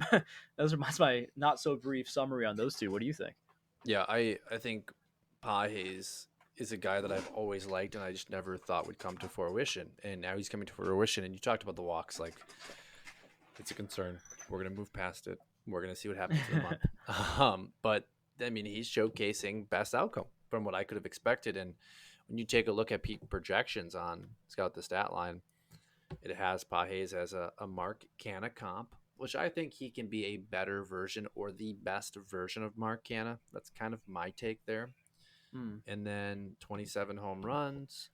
that's my not so brief summary on those two. What do you think? yeah. I think Pages is a guy that I've always liked, and I just never thought would come to fruition. And now he's coming to fruition. And you talked about the walks, like it's a concern. We're gonna move past it. We're gonna see what happens in the month. But I mean, he's showcasing best outcome from what I could have expected. And when you take a look at peak projections on Scout the Stat Line, it has Payas as a Mark Canna comp, which I think he can be a better version or the best version of Mark Canna. That's kind of my take there. Hmm. And then 27 home runs,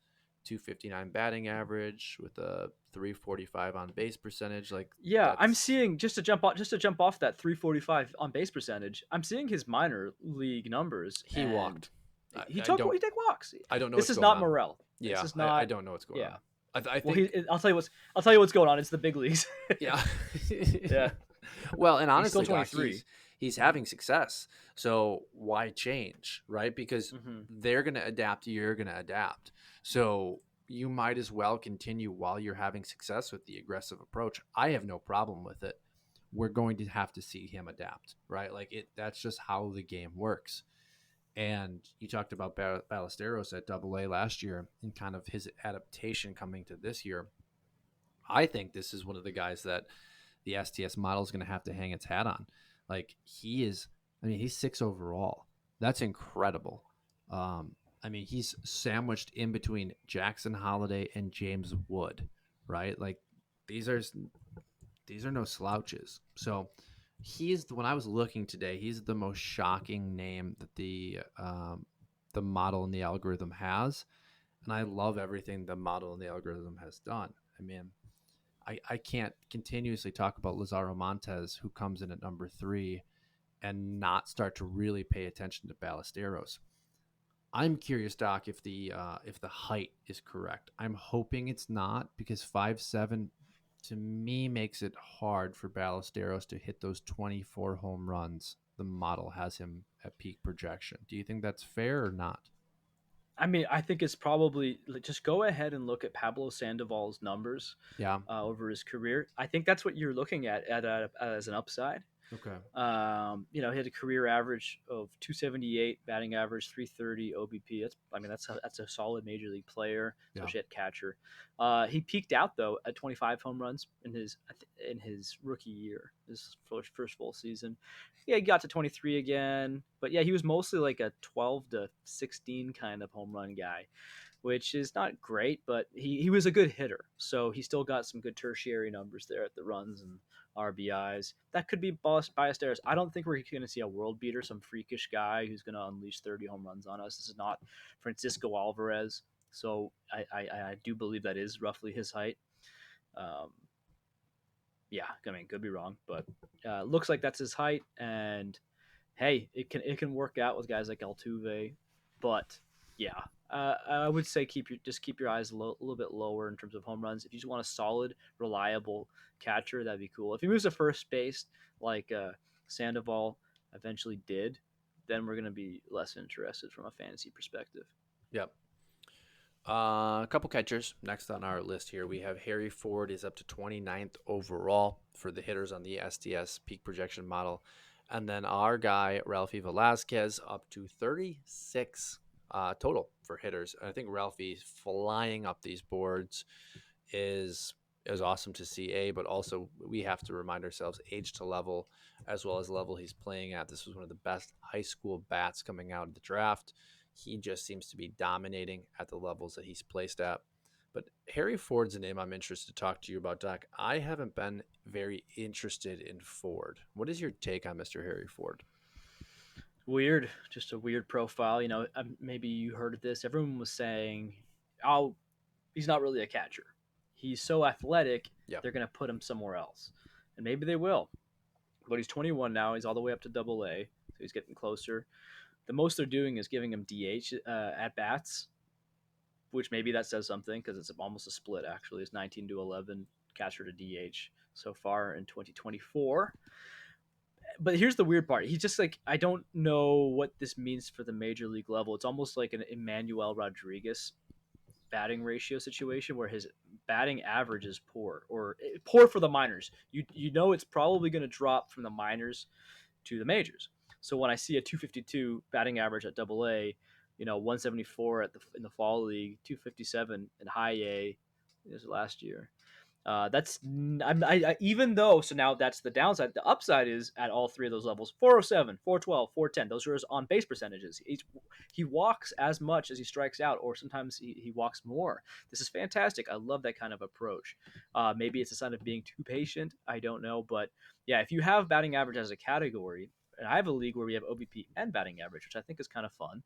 259 batting average with a 345 on base percentage. Like Yeah, I'm that's seeing just to jump off that 345 on base percentage. I'm seeing his minor league numbers, he and walked. I don't he took walks. I don't know This what's is going not on. Morel. This Yeah, is I not. don't know what's going Yeah. on. I Well, think I'll tell you what's going on. It's the big leagues. yeah. Yeah. Well, and He's still honestly, Doc, 23. he's Yeah. having success. So why change, right? Because Hmm. they're going to adapt, you're going to adapt. So you might as well continue while you're having success with the aggressive approach. I have no problem with it. We're going to have to see him adapt, right? Like it that's just how the game works. And you talked about Ballesteros at Double A last year and kind of his adaptation coming to this year. I think this is one of the guys that the STS model is going to have to hang its hat on. Like he is, I mean, he's 6 overall. That's incredible. I mean, he's sandwiched in between Jackson Holiday and James Wood, right? Like these are these are no slouches. So he's when I was looking today, he's the most shocking name that the model and the algorithm has, and I love everything the model and the algorithm has done. I mean, I can't continuously talk about Lazaro Montes, who comes in at number 3, and not start to really pay attention to Ballesteros. I'm curious, Doc, if the height is correct. I'm hoping it's not because 5'7" to me makes it hard for Ballesteros to hit those 24 home runs. The model has him at peak projection. Do you think that's fair or not? I mean, I think it's probably just go ahead and look at Pablo Sandoval's numbers Yeah. over his career. I think that's what you're looking at as an upside. Okay. He had a career average of 278 batting average, 330 OBP. That's a solid major league player, Yeah. especially at catcher. He peaked out though at 25 home runs in his rookie year, his first full season. Yeah, he got to 23 again, but yeah, he was mostly like a 12 to 16 kind of home run guy, which is not great, but he was a good hitter. So he still got some good tertiary numbers there at the runs and RBIs. That could be Ballesteros. I don't think we're going to see a world beater, some freakish guy who's going to unleash 30 home runs on us. This is not Francisco Alvarez. So I do believe that is roughly his height. Um, yeah, I mean, could be wrong, but looks like that's his height. And hey, it can work out with guys like Altuve, but yeah, I would say keep your eyes a little bit lower in terms of home runs. If you just want a solid, reliable catcher, that'd be cool. If he moves to first base like Sandoval eventually did, then we're gonna be less interested from a fantasy perspective. Yep. A couple catchers next on our list here. We have Harry Ford is up to 29th overall for the hitters on the STS peak projection model. And then our guy, Ralphie Velasquez, up to 36 total for hitters. And I think Ralphie flying up these boards is awesome to see, but also we have to remind ourselves age to level as well as level he's playing at. This was one of the best high school bats coming out of the draft. He just seems to be dominating at the levels that he's placed at. But Harry Ford's a name I'm interested to talk to you about, Doc. I haven't been very interested in Ford. What is your take on Mr. Harry Ford? Weird, just a weird profile. Maybe you heard of this. Everyone was saying, "Oh, he's not really a catcher. He's so athletic, Yeah. they're going to put him somewhere else." And maybe they will. But he's 21 now. He's all the way up to Double A, so he's getting closer. The most they're doing is giving him DH at bats, which maybe that says something because it's almost a split. Actually, it's 19 to 11 catcher to DH so far in 2024. But here's the weird part. He's just like, I don't know what this means for the major league level. It's almost like an Emmanuel Rodriguez batting ratio situation where his batting average is poor or poor for the minors. You know it's probably going to drop from the minors to the majors. So when I see a 252 batting average at Double A, 174 in the fall league, 257 in High A, this last year. Even though, so now that's the downside. The upside is at all three of those levels: 407, 412, 410. Those are his on base percentages. He walks as much as he strikes out, or sometimes he walks more. This is fantastic. I love that kind of approach. Maybe it's a sign of being too patient. I don't know, but yeah, if you have batting average as a category, and I have a league where we have OBP and batting average, which I think is kind of fun.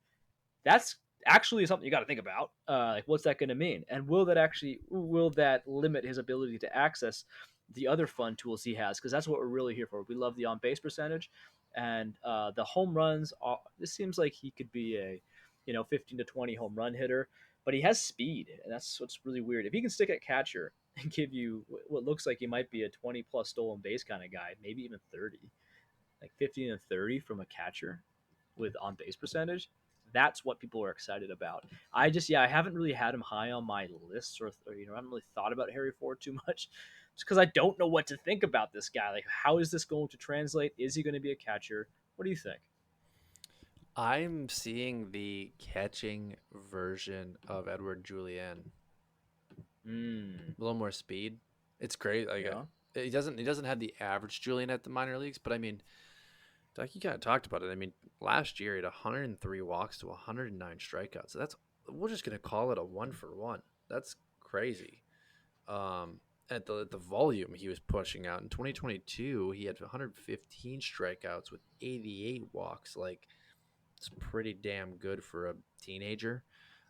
That's actually something you got to think about. Like, what's that going to mean? And will that limit his ability to access the other fun tools he has? Because that's what we're really here for. We love the on base percentage and the home runs. This seems like he could be a 15 to 20 home run hitter, but he has speed, and that's what's really weird. If he can stick at catcher and give you what looks like he might be a 20 plus stolen base kind of guy, maybe even 30, like 15 and 30 from a catcher with on base percentage, that's what people are excited about. I haven't really had him high on my list, or I haven't really thought about Harry Ford too much, just because I don't know what to think about this guy. Like, how is this going to translate? Is he going to be a catcher? What do you think? I'm seeing the catching version of Edward Julian. Mm, A little more speed. It's great. yeah. He doesn't have the average Julian at the minor leagues, but I mean, like you kind of talked about it. I mean, last year he had 103 walks to 109 strikeouts. So we're just gonna call it a 1-for-1. That's crazy. At the volume he was pushing out in 2022, he had 115 strikeouts with 88 walks. Like, it's pretty damn good for a teenager.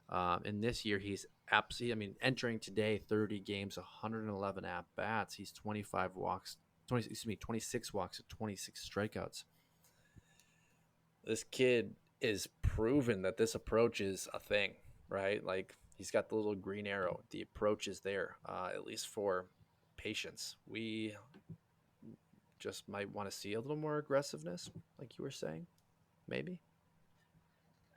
And this year he's absolutely, I mean, entering today, 30 games, 111 at bats. He's 25 walks, 26 walks and 26 strikeouts. This kid is proven that this approach is a thing, right? Like, he's got the little green arrow. The approach is there, at least for patience. We just might want to see a little more aggressiveness, like you were saying, maybe.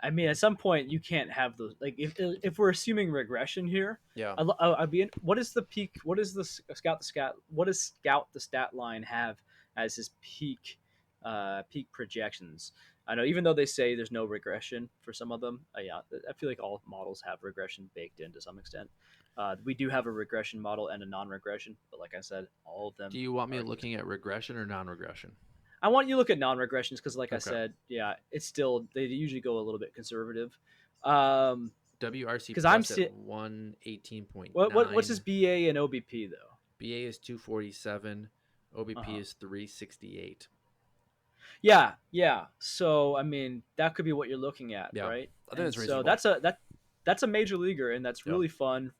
I mean, at some point, you can't have those. Like, if we're assuming regression here, Yeah. I'd be. What is the peak? What is the scout the stat? What does scout the stat line have as his peak projections? I know, even though they say there's no regression for some of them, yeah, I feel like all models have regression baked in to some extent. We do have a regression model and a non-regression, but like I said, all of Do them you want me are. looking at regression or non-regression? I want you to look at non-regressions because, like I Okay. said, yeah, it's still they usually go a little bit conservative. Um, WRC because I'm plus at si- 118.9. what's his BA and OBP though? BA is 247. Uh OBP huh. is 368. Yeah, yeah. So I mean, that could be what you're looking at, Yeah. right? I think And it's so reasonable. that's a major leaguer, and that's Yeah. really fun.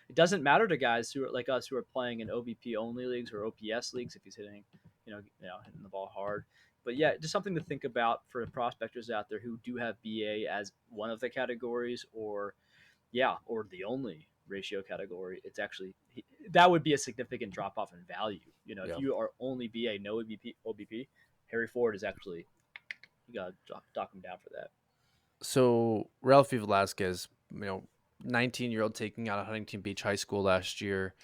It doesn't matter to guys who are like us who are playing in OBP only leagues or OPS leagues if he's hitting, hitting the ball hard. But yeah, just something to think about for prospectors out there who do have BA as one of the categories, or or the only ratio category. It's actually that would be a significant drop off in value. If Yeah. you are only BA, no OBP, Harry Ford is actually you got to dock him down for that. So, Ralphie Velasquez, 19-year-old taking out of Huntington Beach High School last year.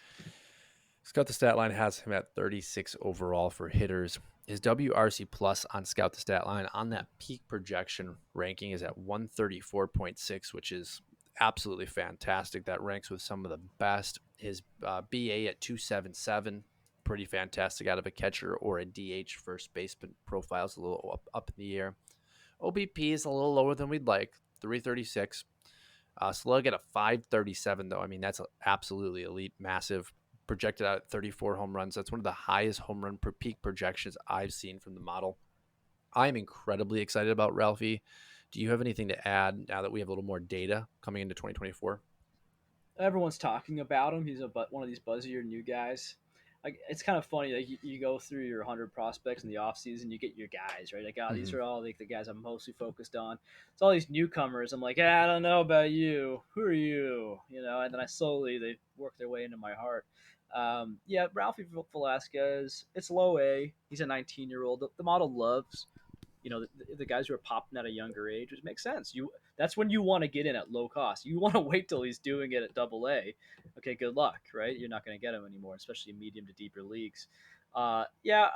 Scout the Stat Line has him at 36 overall for hitters. His WRC plus on Scout the Stat Line on that peak projection ranking is at 134.6, which is absolutely fantastic. That ranks with some of the best. His BA at 277, pretty fantastic out of a catcher or a DH first baseman profile is a little up in the air. OBP is a little lower than we'd like, 336. Slug at a 537, though. I mean, that's absolutely elite, massive. Projected out at 34 home runs. That's one of the highest home run per peak projections I've seen from the model. I'm incredibly excited about Ralphie. Do you have anything to add now that we have a little more data coming into 2024? Everyone's talking about him. He's one of these buzzier new guys. Like, it's kind of funny. Like, you go through your 100 prospects in the off season, you get your guys, right? Like, these Mm-hmm. are all like the guys I'm mostly focused on. It's all these newcomers. I'm like, I don't know about you. Who are you? And then they work their way into my heart. Yeah, Ralphie Velasquez. It's low A. He's a 19-year-old. The model loves the guys who are popping at a younger age, which makes sense. That's when you want to get in at low cost. You want to wait till he's doing it at double A. Okay, good luck, right? You're not going to get him anymore, especially in medium to deeper leagues. Yeah,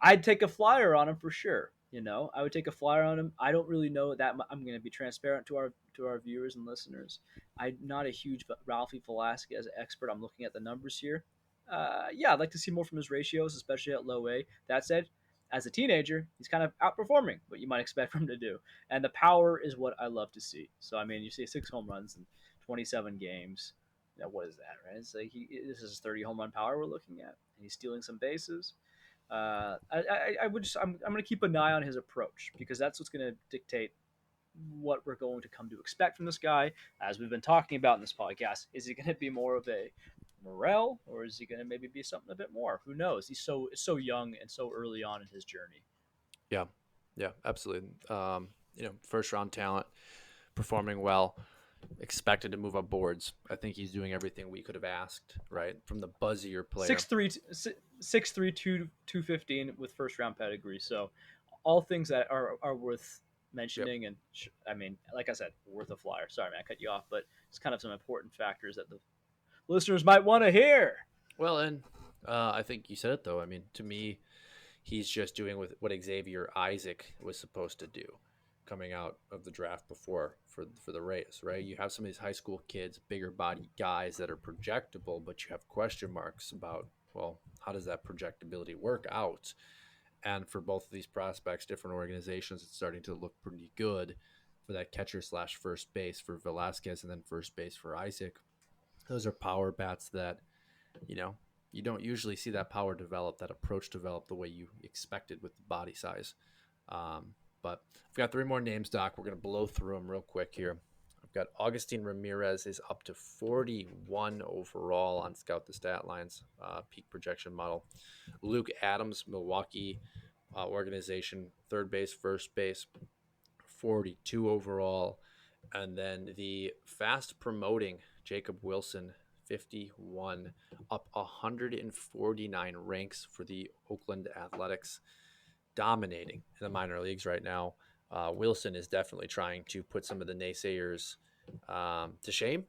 I'd take a flyer on him for sure. I would take a flyer on him. I don't really know that. I'm going to be transparent to our viewers and listeners. I'm not a huge Ralphie Velasquez expert. I'm looking at the numbers here. Yeah, I'd like to see more from his ratios, especially at low A. That said, as a teenager, he's kind of outperforming what you might expect from him to do, and the power is what I love to see. So I mean, you see 6 home runs in 27 games. What is that, right? It's like this is 30 home run power we're looking at, and he's stealing some bases. I would just I'm going to keep an eye on his approach because that's what's going to dictate what we're going to come to expect from this guy. As we've been talking about in this podcast, is he going to be more of a Morel or is he going to maybe be something a bit more? Who knows? He's so young and so early on in his journey. Yeah, yeah, absolutely. First round talent, performing well, expected to move up boards. I think he's doing everything we could have asked, right, from the buzzier player. 6'3", 6'3", 215 with first round pedigree. So all things that are worth Yep. mentioning. And I mean, like I said, worth a flyer. Sorry, man, I cut you off, but it's kind of some important factors that the listeners might want to hear. Well, and I think you said it though. I mean, to me, he's just doing with what Xavier Isaac was supposed to do coming out of the draft before for the Rays, right? You have some of these high school kids, bigger body guys that are projectable, but you have question marks about, well, how does that projectability work out? And for both of these prospects, different organizations, it's starting to look pretty good for that catcher slash first base for Velasquez and then first base for Isaac. Those are power bats that, you know, you don't usually see that power develop, that approach develop the way you expected with the body size. But I've got three more names, Doc. We're going to blow through them real quick here. I've got Augustine Ramirez is up to 41 overall on Scout the Stat Lines peak projection model. Luke Adams, Milwaukee organization, third base, first base, 42 overall. And then the fast promoting Jacob Wilson, 51, up 149 ranks for the Oakland Athletics, dominating in the minor leagues right now. Wilson is definitely trying to put some of the naysayers to shame.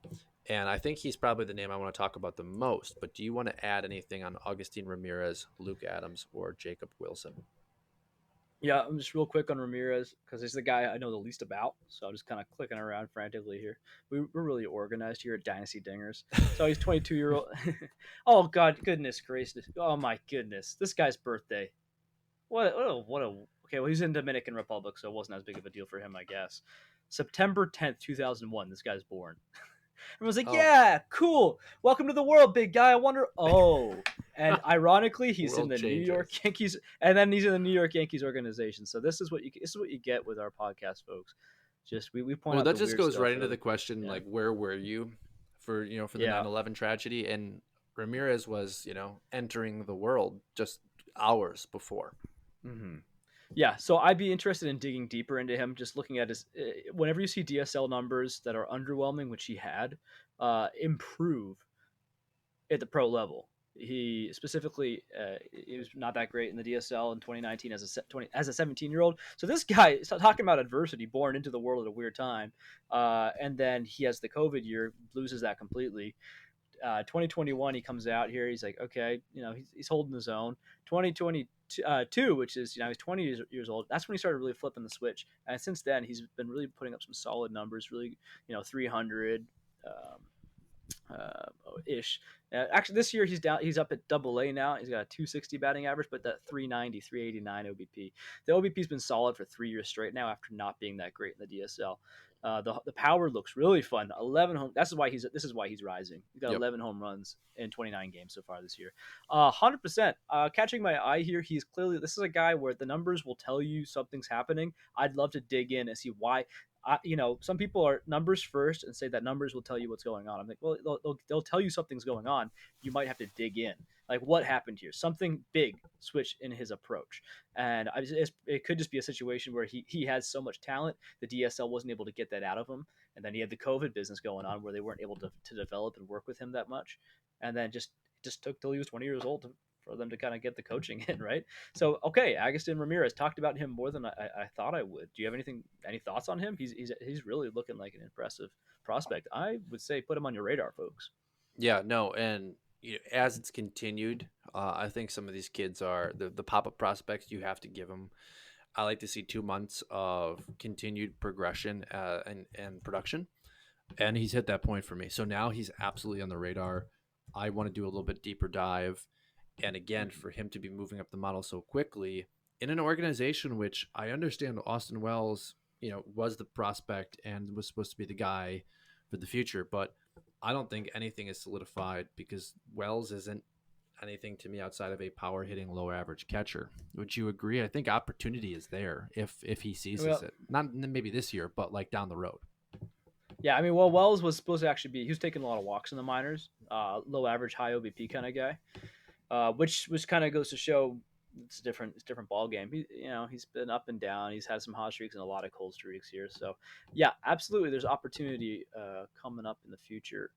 And I think he's probably the name I want to talk about the most. But do you want to add anything on Augustine Ramirez, Luke Adams, or Jacob Wilson? Yeah, I'm just real quick on Ramirez because he's the guy I know the least about. So I'm just kind of clicking around frantically here. We're really organized here at Dynasty Dingers. So he's 22-year-old. Oh God, goodness gracious! Oh my goodness, this guy's birthday. Okay, well he's in Dominican Republic, so it wasn't as big of a deal for him, I guess. September 10th, 2001. This guy's born. Everyone's like, Oh, yeah, cool. Welcome to the world, big guy. I wonder. Oh, and ironically, he's in world the New York changes. Yankees, and then he's in the New York Yankees organization. So this is what you get with our podcast, folks. Just we point Well, out that the just weird goes stuff right for into other the people. question, Yeah, like, where were you for the yeah. 9/11 tragedy? And Ramirez was, entering the world just hours before. hmm Yeah, so I'd be interested in digging deeper into him. Just looking at his, whenever you see DSL numbers that are underwhelming, which he had, improve at the pro level. He specifically, he was not that great in the DSL in 2019 as a 17-year-old. So this guy is talking about adversity, born into the world at a weird time, and then he has the COVID year, loses that completely. 2021, he comes out here. He's like, okay, he's holding his own. 2022, which is he's 20 years old. That's when he started really flipping the switch. And since then, he's been really putting up some solid numbers. Really, 300. Uh, ish. Actually, this year he's down. He's up at Double A now. He's got a 260 batting average, but that 390, 389 OBP. The OBP's been solid for 3 years straight now after not being that great in the DSL. The power looks really fun. 11 home. This is why he's rising. He's got Yep. 11 home runs in 29 games so far this year. 100%. Catching my eye here. He's clearly this is a guy where the numbers will tell you something's happening. I'd love to dig in and see why. Some people are numbers first and say that numbers will tell you what's going on. I'm like, well, they'll tell you something's going on. You might have to dig in. Like, what happened here? Something big switched in his approach. And it could just be a situation where he has so much talent, the DSL wasn't able to get that out of him. And then he had the COVID business going on where they weren't able to develop and work with him that much. And then just took till he was 20 years old for them to kind of get the coaching in, right? So, okay, Augustine Ramirez, talked about him more than I thought I would. Do you have any thoughts on him? He's really looking like an impressive prospect. I would say put him on your radar, folks. Yeah, no, and as it's continued, I think some of these kids are the pop up prospects. You have to give them I like to see 2 months of continued progression and production, and he's hit that point for me. So now he's absolutely on the radar. I want to do a little bit deeper dive, and again, Mhm. for him to be moving up the model so quickly in an organization which I understand Austin Wells, was the prospect and was supposed to be the guy for the future, but I don't think anything is solidified because Wells isn't anything to me outside of a power hitting low average catcher. Would you agree? I think opportunity is there if he seizes Well, it. Not maybe this year, but like down the road. yeah, I mean, well, Wells was supposed to actually be. He was taking a lot of walks in the minors, low average, high OBP kind of guy, which kind of goes to show it's different. It's a different ball game. He's been up and down. He's had some hot streaks and a lot of cold streaks here. So, yeah, absolutely, there's opportunity coming up in the future.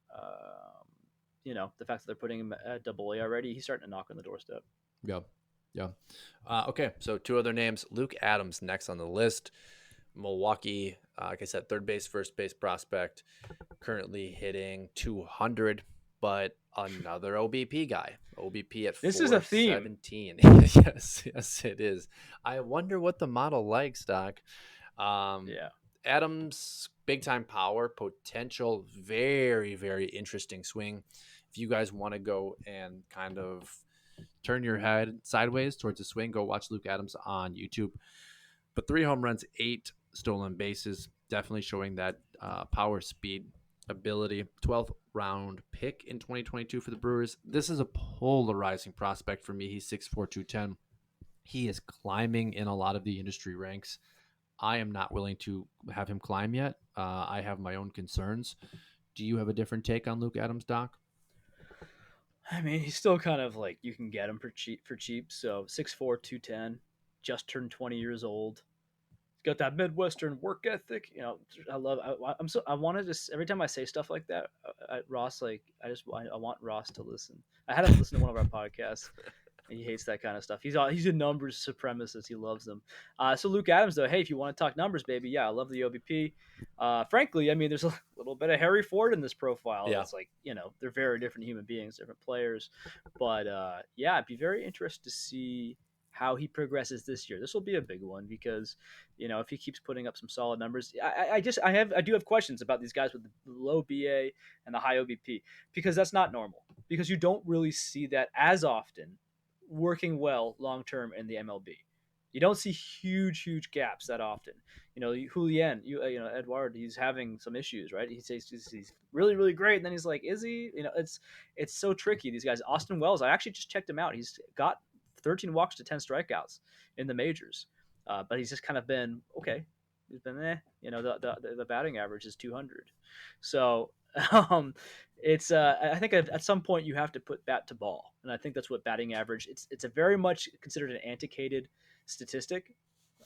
The fact that they're putting him at Double A already, he's starting to knock on the doorstep. Yeah. Yeah. Okay. So two other names. Luke Adams next on the list. Milwaukee, like I said, third base, first base prospect, currently hitting 200, but another OBP guy. OBP at This is a theme. 417. Yes, it is. I wonder what the model likes, Doc. Um, Yeah. Adams, big time power, potential, very, very interesting swing. If you guys want to go and kind of turn your head sideways towards the swing, go watch Luke Adams on YouTube. But 3 home runs, 8 stolen bases, definitely showing that power, speed, ability. 12th round pick in 2022 for the Brewers. This is a polarizing prospect for me. He's 6'4", 210. He is climbing in a lot of the industry ranks. I am not willing to have him climb yet. I have my own concerns. Do you have a different take on Luke Adams, Doc? I mean, he's still kind of like you can get him for cheap. So 6'4", 210, just turned 20 years old. He's got that Midwestern work ethic. I love. I wanted to every time I say stuff like that, Ross like I want Ross to listen. I had him listen to one of our podcasts. He hates that kind of stuff. He's a numbers supremacist. He loves them. So Luke Adams, though, hey, if you want to talk numbers, baby, yeah, I love the OBP. Frankly, I mean, there's a little bit of Harry Ford in this profile. Yeah. It's like they're very different human beings, different players. But yeah, I'd be very interested to see how he progresses this year. This will be a big one because if he keeps putting up some solid numbers, I do have questions about these guys with the low BA and the high OBP because that's not normal. Because you don't really see that as often working well long term in the MLB. You don't see huge gaps that often. Julian, Edward, he's having some issues, right? He says he's really great, and then he's like, is he? It's so tricky. These guys, Austin Wells, I actually just checked him out. He's got 13 walks to 10 strikeouts in the majors, but he's just kind of been okay. He's been the batting average is 200, so um, it's I think at some point you have to put bat to ball, and I think that's what batting average. It's a very much considered an antiquated statistic,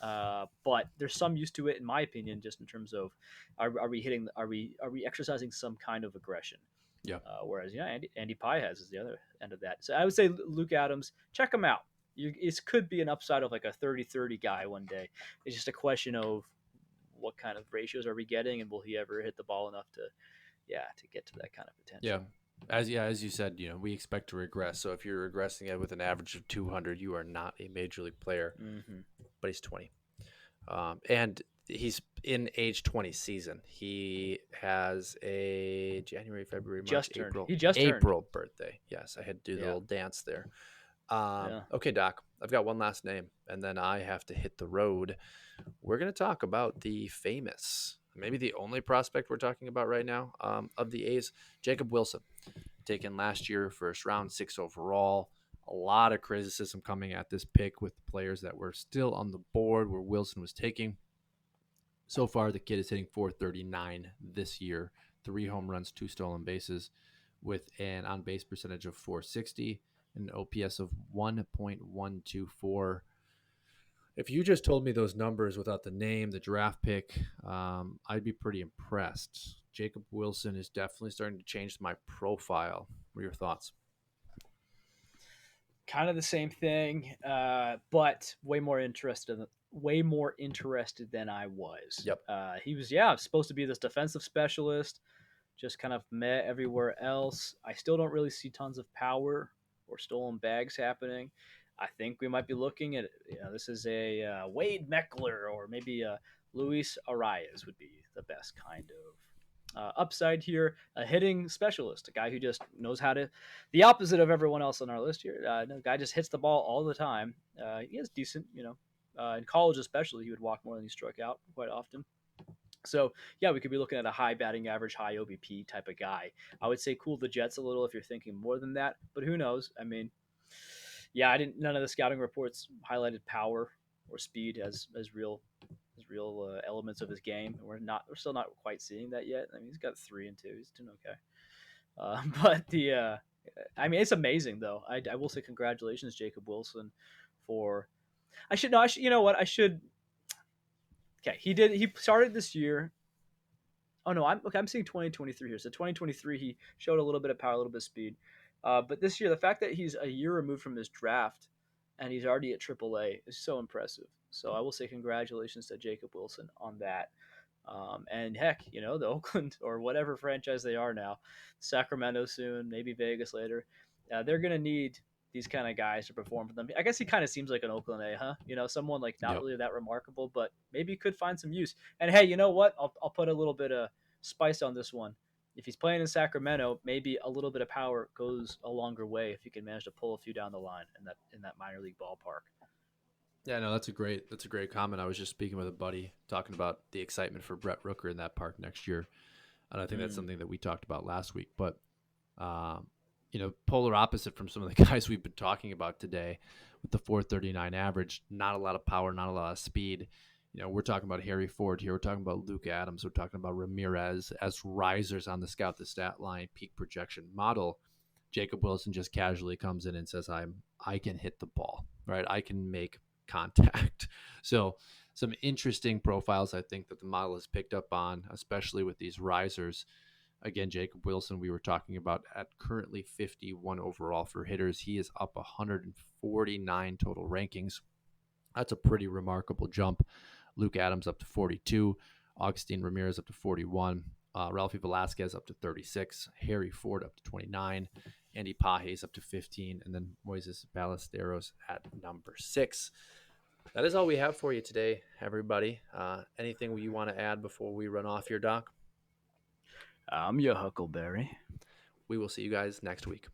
but there's some use to it in my opinion, just in terms of are we hitting are we exercising some kind of aggression. Yeah. Whereas Andy Payas is the other end of that. So I would say Luke Adams, check him out. It could be an upside of like a 30-30 guy one day. It's just a question of what kind of ratios are we getting, and will he ever hit the ball enough to get to that kind of Yeah. potential. As you said, we expect to regress. So if you're regressing it with an average of 200, you are not a major league player. Mm-hmm. But he's 20, and he's in age 20 season. He has a January, February, March, April, He just turned. April birthday. Yes, I had to do the little dance there. Yeah. Okay, Doc, I've got one last name, and then I have to hit the road. We're going to talk about the famous, maybe the only prospect we're talking about right now of the A's, Jacob Wilson, taken last year, first round, 6 overall. A lot of criticism coming at this pick with the players that were still on the board where Wilson was taking. So far, the kid is hitting 439 this year, 3 home runs, 2 stolen bases, with an on base percentage of 460, an OPS of 1.124. If you just told me those numbers without the name, the draft pick, I'd be pretty impressed. Jacob Wilson is definitely starting to change my profile. What are your thoughts? Kind of the same thing, but way more interested than I was. Yep. He was supposed to be this defensive specialist, just kind of met everywhere else. I still don't really see tons of power or stolen bags happening. I think we might be looking at, this is a Wade Meckler, or maybe a Luis Arias would be the best kind of upside here. A hitting specialist, a guy who just knows how to, the opposite of everyone else on our list here. The guy just hits the ball all the time. He is decent, in college especially, he would walk more than he struck out quite often. So yeah, we could be looking at a high batting average, high OBP type of guy. I would say cool the Jets a little if you're thinking more than that, but who knows? I mean, yeah, I didn't. None of the scouting reports highlighted power or speed as real elements of his game. We're still not quite seeing that yet. I mean, he's got 3 and 2. He's doing okay. But I mean, it's amazing though. I will say congratulations, Jacob Wilson, for. I should know. I should. You know what? I should. Okay, he did. He started this year. Oh no, I'm seeing 2023 here. So 2023, he showed a little bit of power, a little bit of speed. But this year, the fact that he's a year removed from his draft and he's already at AAA is so impressive. So I will say congratulations to Jacob Wilson on that. And heck, the Oakland or whatever franchise they are now, Sacramento soon, maybe Vegas later, they're going to need these kind of guys to perform for them. I guess he kind of seems like an Oakland A, huh? Someone like not Yep. really that remarkable, but maybe could find some use. And hey, you know what? I'll put a little bit of spice on this one. If he's playing in Sacramento, maybe a little bit of power goes a longer way if you can manage to pull a few down the line in that minor league ballpark. Yeah, no, that's a great comment. I was just speaking with a buddy talking about the excitement for Brett Rooker in that park next year, and I think that's Mm. something that we talked about last week. But um, polar opposite from some of the guys we've been talking about today, with the 439 average, not a lot of power, not a lot of speed. We're talking about Harry Ford here. We're talking about Luke Adams. We're talking about Ramirez as risers on the Scout the Stat Line peak projection model. Jacob Wilson just casually comes in and says, I can hit the ball, right? I can make contact." So some interesting profiles I think that the model has picked up on, especially with these risers. Again, Jacob Wilson, we were talking about at currently 51 overall for hitters. He is up 149 total rankings. That's a pretty remarkable jump. Luke Adams up to 42, Augustine Ramirez up to 41, Ralphie Velasquez up to 36, Harry Ford up to 29, Andy Payas up to 15, and then Moises Baleros at number 6. That is all we have for you today, everybody. Anything you want to add before we run off your dock? I'm your Huckleberry. We will see you guys next week.